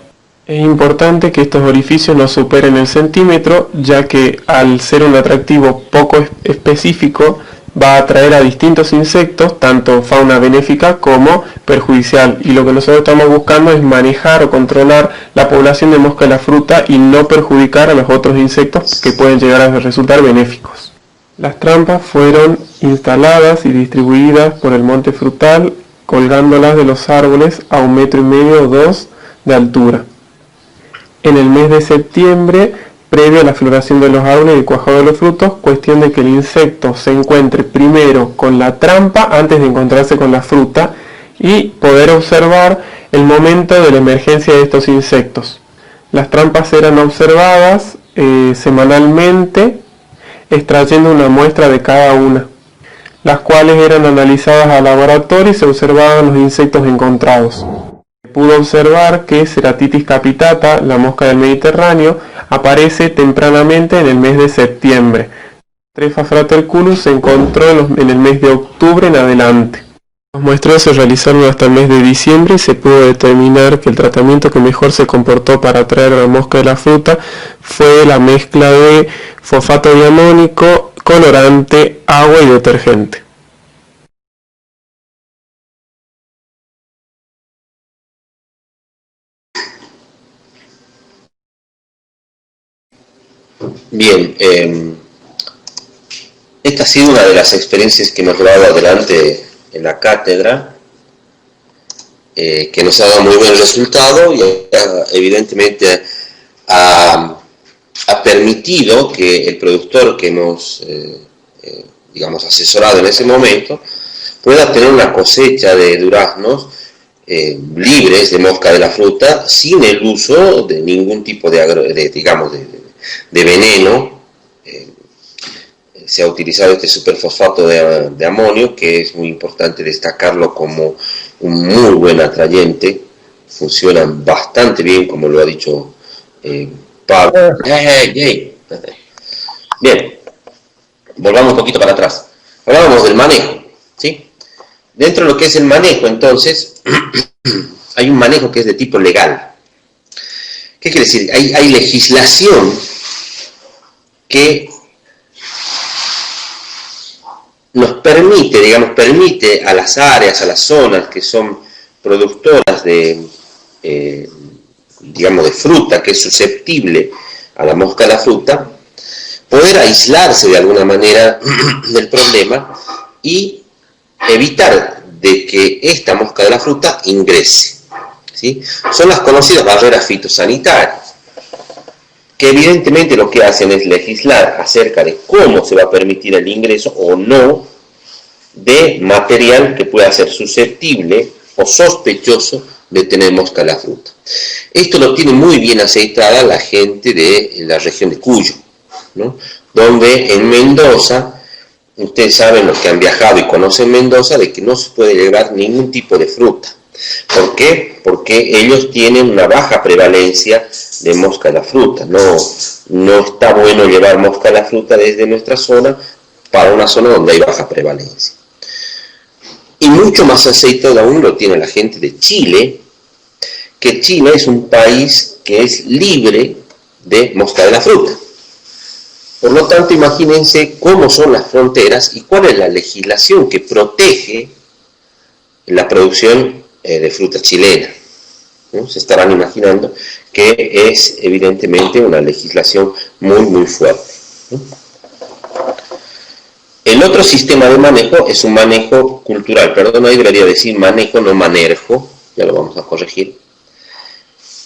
Es importante que estos orificios no superen el centímetro, ya que al ser un atractivo poco específico va a atraer a distintos insectos, tanto fauna benéfica como perjudicial, y lo que nosotros estamos buscando es manejar o controlar la población de mosca de la fruta y no perjudicar a los otros insectos que pueden llegar a resultar benéficos. Las trampas fueron instaladas y distribuidas por el monte frutal, colgándolas de los árboles a 1,5 metros o 2 de altura. En el mes de septiembre, previo a la floración de los árboles y el cuajado de los frutos, cuestión de que el insecto se encuentre primero con la trampa antes de encontrarse con la fruta y poder observar el momento de la emergencia de estos insectos. Las trampas eran observadas semanalmente, extrayendo una muestra de cada una, las cuales eran analizadas al laboratorio y se observaban los insectos encontrados. Pudo observar que Ceratitis capitata, la mosca del Mediterráneo, aparece tempranamente en el mes de septiembre. Trepha fraterculus se encontró en el mes de octubre en adelante. Los muestreos se realizaron hasta el mes de diciembre y se pudo determinar que el tratamiento que mejor se comportó para atraer a la mosca de la fruta fue la mezcla de fosfato diamónico, colorante, agua y detergente. Bien, esta ha sido una de las experiencias que hemos llevado adelante en la cátedra, que nos ha dado muy buen resultado y evidentemente ha permitido que el productor que hemos digamos asesorado en ese momento pueda tener una cosecha de duraznos libres de mosca de la fruta sin el uso de ningún tipo de veneno. Se ha utilizado este superfosfato de amonio, que es muy importante destacarlo como un muy buen atrayente. Funcionan bastante bien, como lo ha dicho Pablo. Bien, volvamos un poquito para atrás. Hablábamos del manejo, ¿sí? Dentro de lo que es el manejo, entonces, hay un manejo que es de tipo legal. ¿Qué quiere decir? Hay legislación que nos permite a las áreas, a las zonas que son productoras de fruta, que es susceptible a la mosca de la fruta, poder aislarse de alguna manera del problema y evitar de que esta mosca de la fruta ingrese, ¿sí? Son las conocidas barreras fitosanitarias, que evidentemente lo que hacen es legislar acerca de cómo se va a permitir el ingreso o no de material que pueda ser susceptible o sospechoso de tener mosca en la fruta. Esto lo tiene muy bien aceitada la gente de la región de Cuyo, ¿no? Donde en Mendoza, ustedes saben, los que han viajado y conocen Mendoza, de que no se puede llevar ningún tipo de fruta. ¿Por qué? Porque ellos tienen una baja prevalencia de mosca en la fruta. No está bueno llevar mosca en la fruta desde nuestra zona para una zona donde hay baja prevalencia. Y mucho más aceitado aún lo tiene la gente de Chile, que Chile es un país que es libre de mosca de la fruta. Por lo tanto, imagínense cómo son las fronteras y cuál es la legislación que protege la producción de fruta chilena, ¿no? Se estarán imaginando que es evidentemente una legislación muy, muy fuerte, ¿no? El otro sistema de manejo es un manejo cultural, perdón, ahí debería decir manejo, no manejo, ya lo vamos a corregir.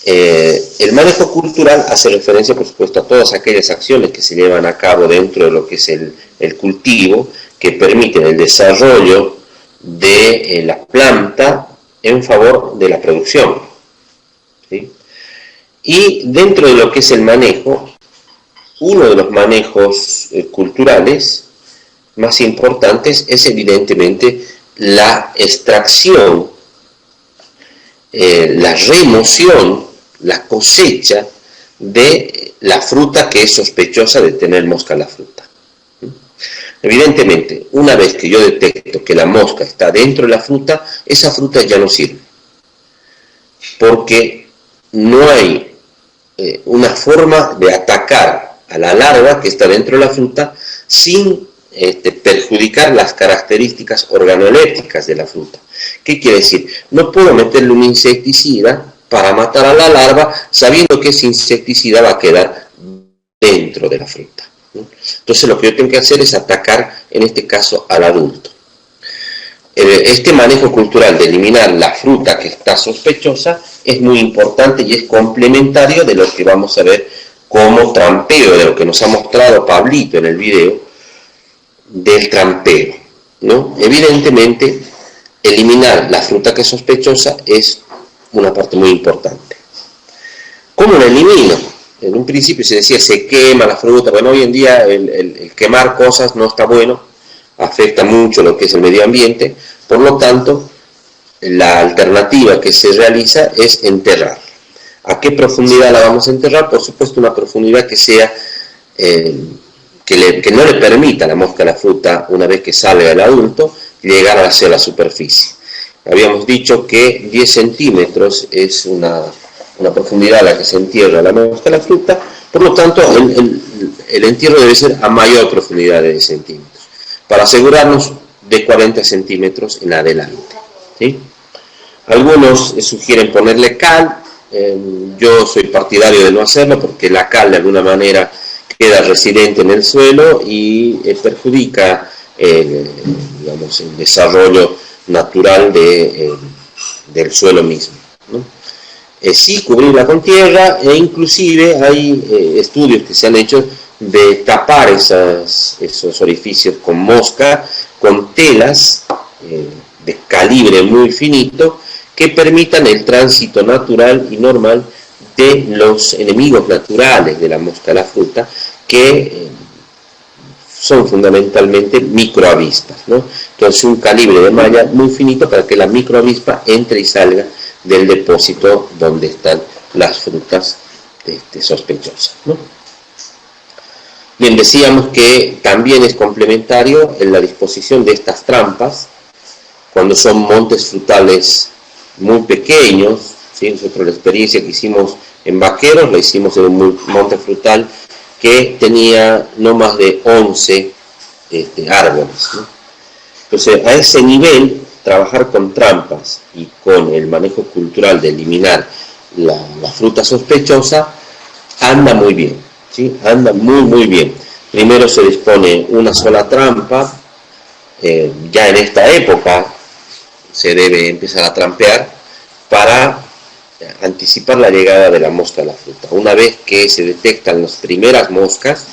El manejo cultural hace referencia, por supuesto, a todas aquellas acciones que se llevan a cabo dentro de lo que es el cultivo, que permiten el desarrollo de la planta en favor de la producción, ¿sí? Y dentro de lo que es el manejo, uno de los manejos culturales más importantes es evidentemente la extracción, la remoción, la cosecha de la fruta que es sospechosa de tener mosca en la fruta. Evidentemente, una vez que yo detecto que la mosca está dentro de la fruta, esa fruta ya no sirve, porque no hay una forma de atacar a la larva que está dentro de la fruta sin perjudicar las características organoeléctricas de la fruta. ¿Qué quiere decir? No puedo meterle un insecticida para matar a la larva sabiendo que ese insecticida va a quedar dentro de la fruta, ¿no? Entonces lo que yo tengo que hacer es atacar, en este caso, al adulto. Este manejo cultural de eliminar la fruta que está sospechosa es muy importante y es complementario de lo que vamos a ver como trampeo, de lo que nos ha mostrado Pablito en el video del trampeo, ¿no? Evidentemente, eliminar la fruta que es sospechosa es una parte muy importante. ¿Cómo lo elimino? En un principio se decía se quema la fruta. Bueno, hoy en día el quemar cosas no está bueno, afecta mucho lo que es el medio ambiente. Por lo tanto, la alternativa que se realiza es enterrar. ¿A qué profundidad la vamos a enterrar? Por supuesto, una profundidad que sea que no le permita a la mosca de la fruta, una vez que salga el adulto, llegar hacia la superficie. Habíamos dicho que 10 centímetros es una profundidad a la que se entierra la mosca de la fruta, por lo tanto el entierro debe ser a mayor profundidad de 10 centímetros, para asegurarnos de 40 centímetros en adelante, ¿sí? Algunos sugieren ponerle cal, yo soy partidario de no hacerlo porque la cal de alguna queda residente en el suelo y perjudica digamos, el desarrollo natural del suelo mismo, ¿no? Sí, cubrirla con tierra, e inclusive hay estudios que se han hecho de tapar esos orificios con mosca, con telas de calibre muy finito, que permitan el tránsito natural y normal de los enemigos naturales de la mosca de la fruta, que son fundamentalmente microavispas, ¿no? Entonces un calibre de malla muy finito para que la microavispa entre y salga del depósito donde están las frutas sospechosas, ¿no? Bien, decíamos que también es complementario en la disposición de estas trampas cuando son montes frutales muy pequeños, ¿sí? Nosotros la experiencia que hicimos en Vaqueros la hicimos en un monte frutal que tenía no más de 11 árboles, ¿no? Entonces, a ese nivel, trabajar con trampas y con el manejo cultural de eliminar la fruta sospechosa anda muy bien, ¿sí? Anda muy, muy bien. Primero se dispone una sola trampa, ya en esta época se debe empezar a trampear para anticipar la llegada de la mosca a la fruta. Una vez que se detectan las primeras moscas,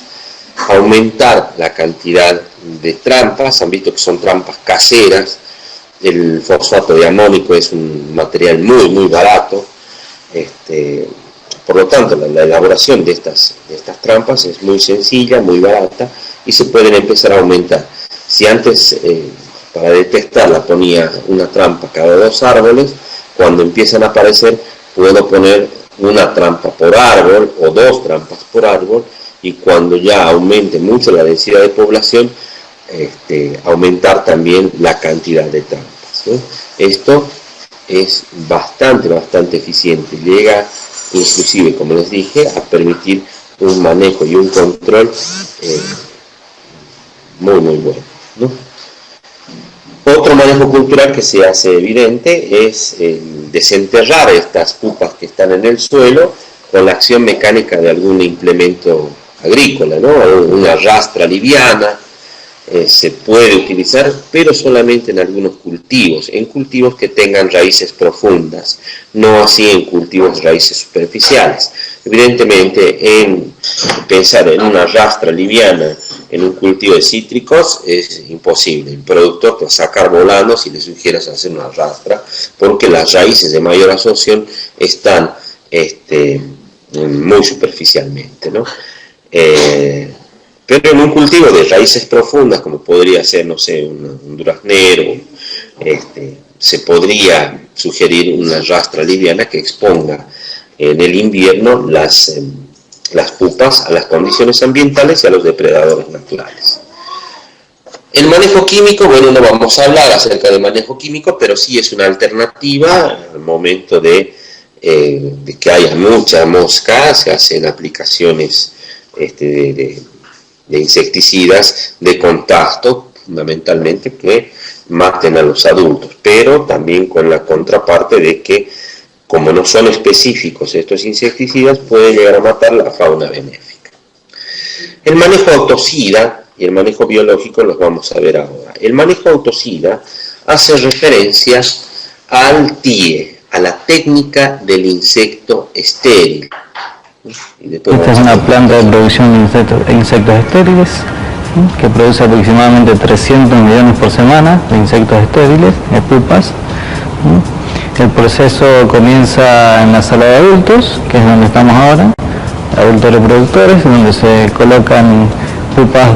aumentar la cantidad de trampas. Han visto que son trampas caseras. El fosfato de amónico es un material muy barato. Por lo tanto, la elaboración de estas trampas es muy sencilla, muy barata, y se pueden empezar a aumentar. Si antes para detectarla ponía una trampa cada 2 árboles, cuando empiezan a aparecer puedo poner una trampa por árbol o 2 trampas por árbol, y cuando ya aumente mucho la densidad de población, aumentar también la cantidad de trampas, ¿no? Esto es bastante eficiente, llega inclusive, como les dije, a permitir un manejo y un control muy bueno, ¿no? Otro manejo cultural que se hace evidente es el desenterrar estas pupas que están en el suelo con la acción mecánica de algún implemento agrícola, ¿no? Una rastra liviana. Se puede utilizar, pero solamente en algunos cultivos, en cultivos que tengan raíces profundas, no así en cultivos de raíces superficiales. Evidentemente, pensar en una rastra liviana en un cultivo de cítricos es imposible. El productor te va a sacar volando si le sugieras hacer una rastra, porque las raíces de mayor absorción están muy superficialmente, ¿no? Pero en un cultivo de raíces profundas, como podría ser, no sé, un duraznero, se podría sugerir una rastra liviana que exponga en el invierno las pupas a las condiciones ambientales y a los depredadores naturales. El manejo químico, bueno, no vamos a hablar acerca del manejo químico, pero sí es una alternativa al momento de que haya mucha mosca. Se hacen aplicaciones de insecticidas de contacto, fundamentalmente, que maten a los adultos, pero también con la contraparte de que, como no son específicos estos insecticidas, pueden llegar a matar la fauna benéfica. El manejo autocida y el manejo biológico los vamos a ver ahora. El manejo autocida hace referencia al TIE, a la técnica del insecto estéril. Esta es una planta de producción de insectos estériles, ¿sí?, que produce aproximadamente 300 millones por semana de insectos estériles, de pupas. ¿Sí? El proceso comienza en la sala de adultos, que es donde estamos ahora, adultos reproductores, donde se colocan pupas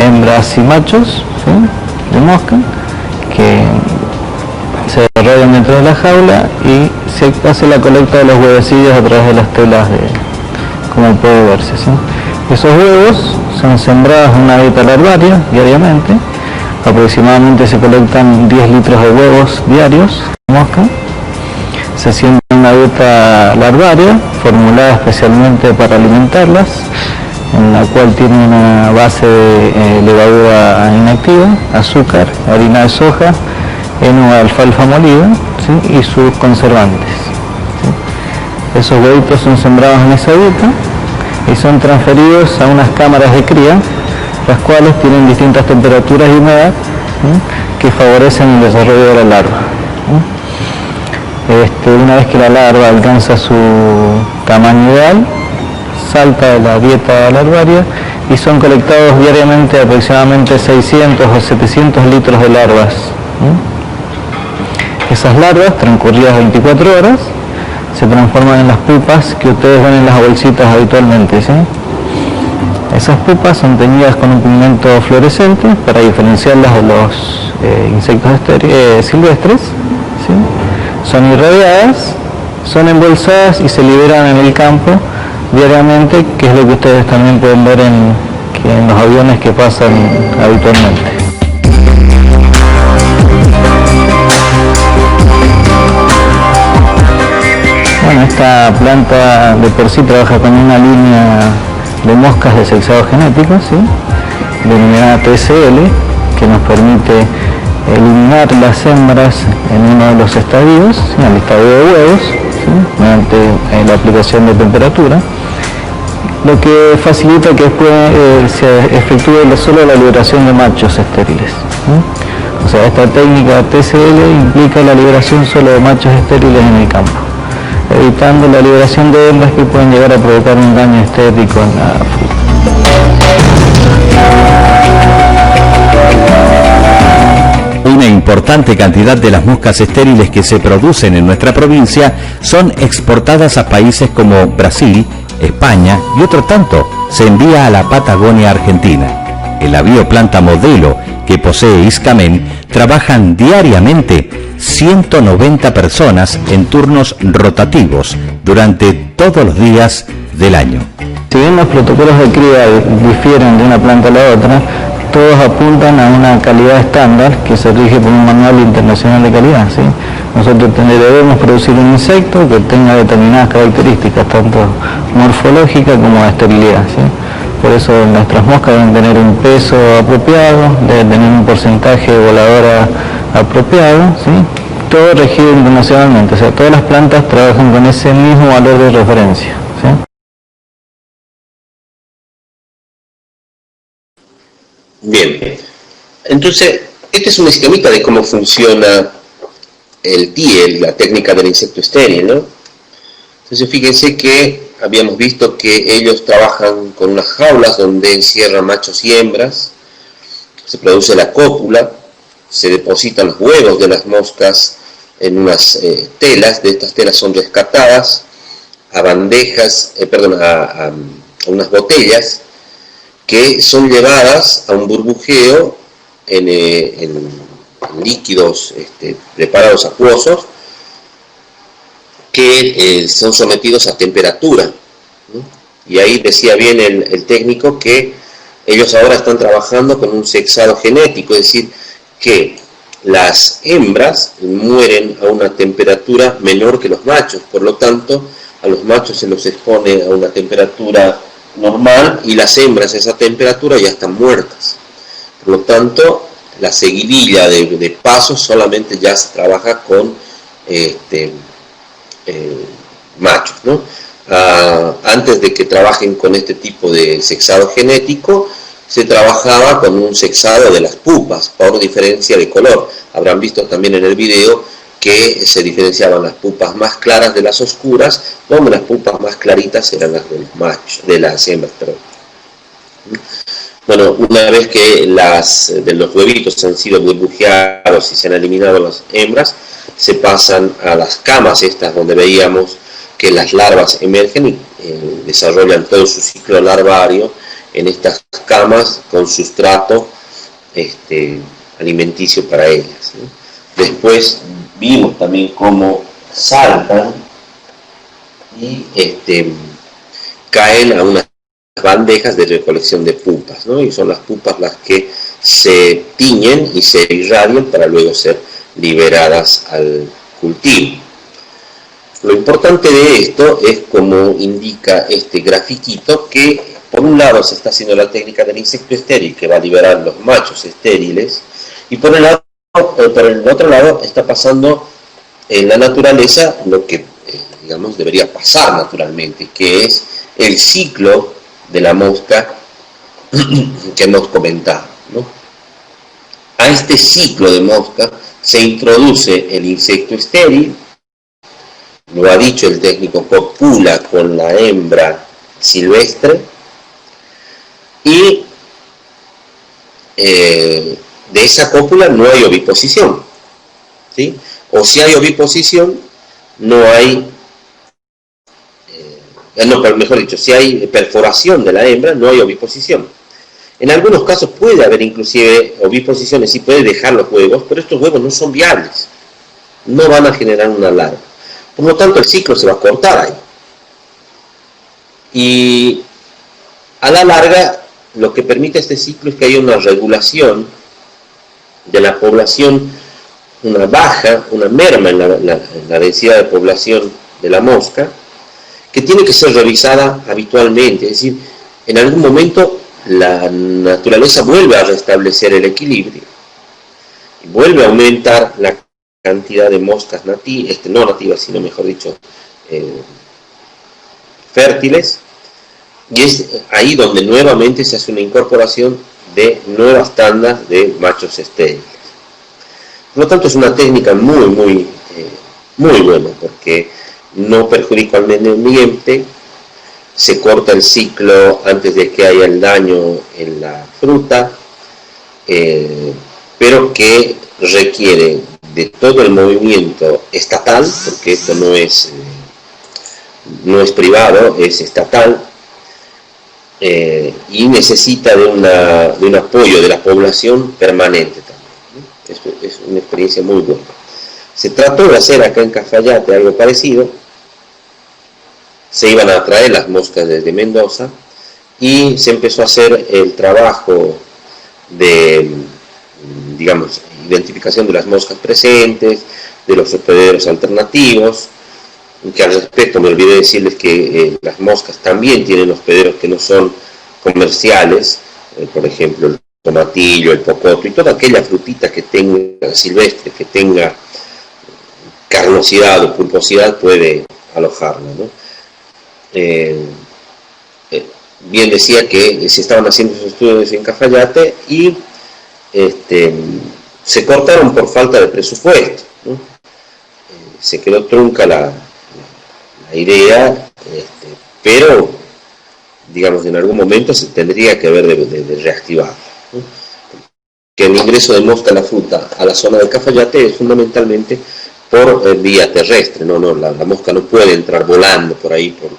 hembras y machos, ¿sí?, de mosca, que se desarrollan dentro de la jaula, y se hace la colecta de los huevecillos a través de las telas como puede verse, ¿sí? Esos huevos son sembrados en una dieta larvaria diariamente. Aproximadamente se colectan 10 litros de huevos diarios de mosca. Se siembra una dieta larvaria formulada especialmente para alimentarlas, en la cual tiene una base de levadura inactiva, azúcar, harina de soja, heno de alfalfa molida, ¿sí?, y sus conservantes. Esos huevitos son sembrados en esa dieta y son transferidos a unas cámaras de cría, las cuales tienen distintas temperaturas y humedad, ¿sí?, que favorecen el desarrollo de la larva. Una vez que la larva alcanza su tamaño ideal, salta de la dieta larvaria y son colectados diariamente aproximadamente 600 o 700 litros de larvas. Esas larvas, transcurridas 24 horas, se transforman en las pupas que ustedes ven en las bolsitas habitualmente, ¿sí? Esas pupas son teñidas con un pigmento fluorescente para diferenciarlas de los insectos silvestres, ¿sí? Son irradiadas, son embolsadas y se liberan en el campo diariamente, que es lo que ustedes también pueden ver en los aviones que pasan habitualmente. Bueno, esta planta de por sí trabaja con una línea de moscas de sexado genético, ¿sí?, denominada TSL, que nos permite eliminar las hembras en uno de los estadios, ¿sí?, en el estadio de huevos, ¿sí?, mediante la aplicación de temperatura, lo que facilita que después se efectúe solo la liberación de machos estériles, ¿sí? O sea, esta técnica TSL implica la liberación solo de machos estériles en el campo, evitando la liberación de hembras que pueden llegar a provocar un daño estético en la fruta. Una importante cantidad de las moscas estériles que se producen en nuestra provincia son exportadas a países como Brasil, España y otro tanto se envía a la Patagonia Argentina. En la bioplanta modelo que posee Iscamen trabajan diariamente 190 personas en turnos rotativos durante todos los días del año. Si bien los protocolos de cría difieren de una planta a la otra, todos apuntan a una calidad estándar que se rige por un manual internacional de calidad, ¿sí? Nosotros debemos producir un insecto que tenga determinadas características, tanto morfológicas como de esterilidad, ¿sí? Por eso nuestras moscas deben tener un peso apropiado, deben tener un porcentaje de voladora apropiado, ¿sí? Todo regido internacionalmente, o sea, todas las plantas trabajan con ese mismo valor de referencia, ¿sí? Bien, entonces, este es un esquemita de cómo funciona el TIE, la técnica del insecto estéril, ¿no? Entonces, fíjense que habíamos visto que ellos trabajan con unas jaulas donde encierran machos y hembras, se produce la cópula, se depositan los huevos de las moscas en unas telas, de estas telas son rescatadas a bandejas, a unas botellas, que son llevadas a un burbujeo en líquidos preparados acuosos que son sometidos a temperatura, ¿no? Y ahí decía bien el técnico que ellos ahora están trabajando con un sexado genético, es decir, que las hembras mueren a una temperatura menor que los machos, por lo tanto a los machos se los expone a una temperatura normal y las hembras a esa temperatura ya están muertas. Por lo tanto, la seguidilla de pasos solamente ya se trabaja con machos, ¿no? Antes de que trabajen con este tipo de sexado genético, se trabajaba con un sexado de las pupas por diferencia de color. Habrán visto también en el video que se diferenciaban las pupas más claras de las oscuras, donde las pupas más claritas eran las de los machos, de las hembras, perdón. Bueno, una vez que de los huevitos han sido burbujeados y se han eliminado las hembras, se pasan a las camas estas donde veíamos que las larvas emergen y desarrollan todo su ciclo larvario en estas camas con sustrato alimenticio para ellas, ¿no? Después vimos también cómo saltan y caen a unas bandejas de recolección de pupas, ¿no? Y son las pupas las que se tiñen y se irradian para luego ser liberadas al cultivo. Lo importante de esto es, como indica este grafiquito, que por un lado se está haciendo la técnica del insecto estéril que va a liberar los machos estériles, y por el otro lado está pasando en la naturaleza lo que digamos debería pasar naturalmente, que es el ciclo de la mosca que hemos comentado, ¿no? A este ciclo de mosca se introduce el insecto estéril, lo ha dicho el técnico, copula con la hembra silvestre y de esa cópula no hay oviposición, ¿sí? O si hay oviposición, no hay, mejor dicho, si hay perforación de la hembra, no hay oviposición. En algunos casos puede haber inclusive oviposiciones y puede dejar los huevos, pero estos huevos no son viables, no van a generar una larva. Por lo tanto, el ciclo se va a cortar ahí. Y a la larga, lo que permite este ciclo es que haya una regulación de la población, una merma en la densidad de población de la mosca, que tiene que ser revisada habitualmente. Es decir, en algún momento la naturaleza vuelve a restablecer el equilibrio y vuelve a aumentar la cantidad de moscas nativas, no nativas, sino mejor dicho, fértiles, y es ahí donde nuevamente se hace una incorporación de nuevas tandas de machos estériles. Por lo tanto, es una técnica muy buena, porque no perjudica al medio ambiente, se corta el ciclo antes de que haya el daño en la fruta, pero que requiere de todo el movimiento estatal, porque esto no es privado, es estatal, y necesita de un apoyo de la población permanente también, ¿no? Es una experiencia muy buena. Se trató de hacer acá en Cafayate algo parecido. Se iban a traer las moscas desde Mendoza y se empezó a hacer el trabajo de, digamos, identificación de las moscas presentes, de los hospederos alternativos, que al respecto me olvidé decirles que las moscas también tienen hospederos que no son comerciales, por ejemplo el tomatillo, el pocoto y toda aquella frutita que tenga silvestre, que tenga carnosidad o pulposidad puede alojarla, ¿no? Bien decía que se estaban haciendo esos estudios en Cafayate y se cortaron por falta de presupuesto, ¿no? Se quedó trunca la idea, pero digamos en algún momento se tendría que haber de reactivar, ¿no? Que el ingreso de mosca a la fruta a la zona de Cafayate es fundamentalmente por vía terrestre, la mosca no puede entrar volando por ahí por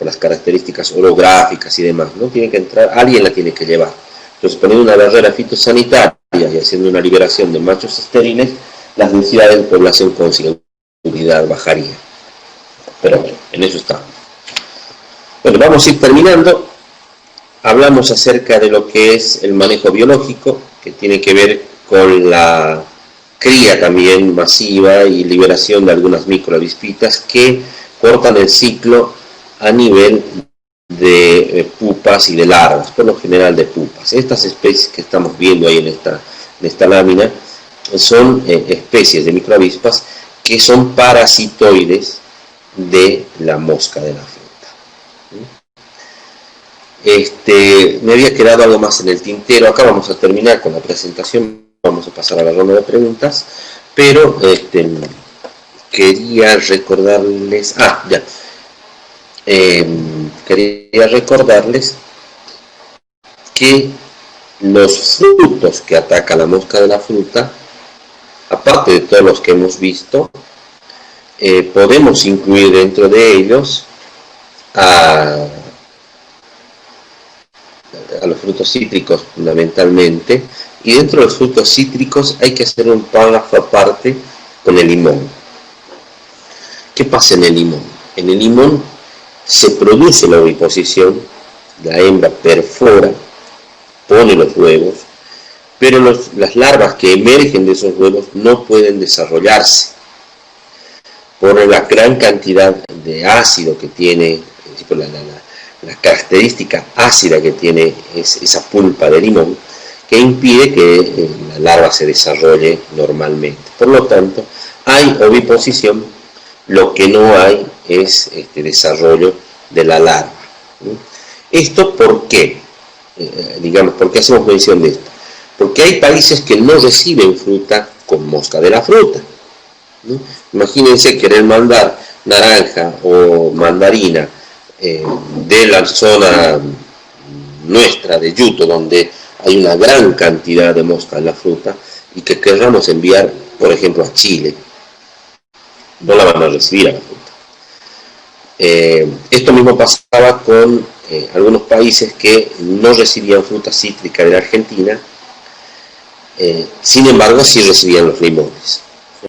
las características orográficas y demás, ¿no? Tiene que entrar, alguien la tiene que llevar. Entonces, poniendo una barrera fitosanitaria y haciendo una liberación de machos estériles, las densidades de población con seguridad bajarían. Pero bueno, en eso estamos. Bueno, vamos a ir terminando. Hablamos acerca de lo que es el manejo biológico, que tiene que ver con la cría también masiva y liberación de algunas microavispitas que cortan el ciclo a nivel de pupas y de larvas, por lo general de pupas. Estas especies que estamos viendo ahí en esta lámina son especies de microavispas que son parasitoides de la mosca de la fruta. Me había quedado algo más en el tintero. Acá vamos a terminar con la presentación, vamos a pasar a la ronda de preguntas, pero quería recordarles, quería recordarles que los frutos que ataca la mosca de la fruta, aparte de todos los que hemos visto, podemos incluir dentro de ellos a los frutos cítricos fundamentalmente, y dentro de los frutos cítricos hay que hacer un párrafo aparte con el limón. ¿Qué pasa en el limón? En el limón se produce la oviposición, la hembra perfora, pone los huevos, pero las larvas que emergen de esos huevos no pueden desarrollarse por la gran cantidad de ácido que tiene, la característica ácida que tiene esa pulpa de limón, que impide que la larva se desarrolle normalmente. Por lo tanto, hay oviposición, lo que no hay es desarrollo de la larva, ¿no? ¿Esto por qué? ¿Por qué hacemos mención de esto? Porque hay países que no reciben fruta con mosca de la fruta, ¿no? Imagínense querer mandar naranja o mandarina de la zona nuestra de Yuto, donde hay una gran cantidad de mosca en la fruta, y que queramos enviar, por ejemplo, a Chile. No la van a recibir a la fruta. Esto mismo pasaba con algunos países que no recibían fruta cítrica de la Argentina, sin embargo sí recibían los limones.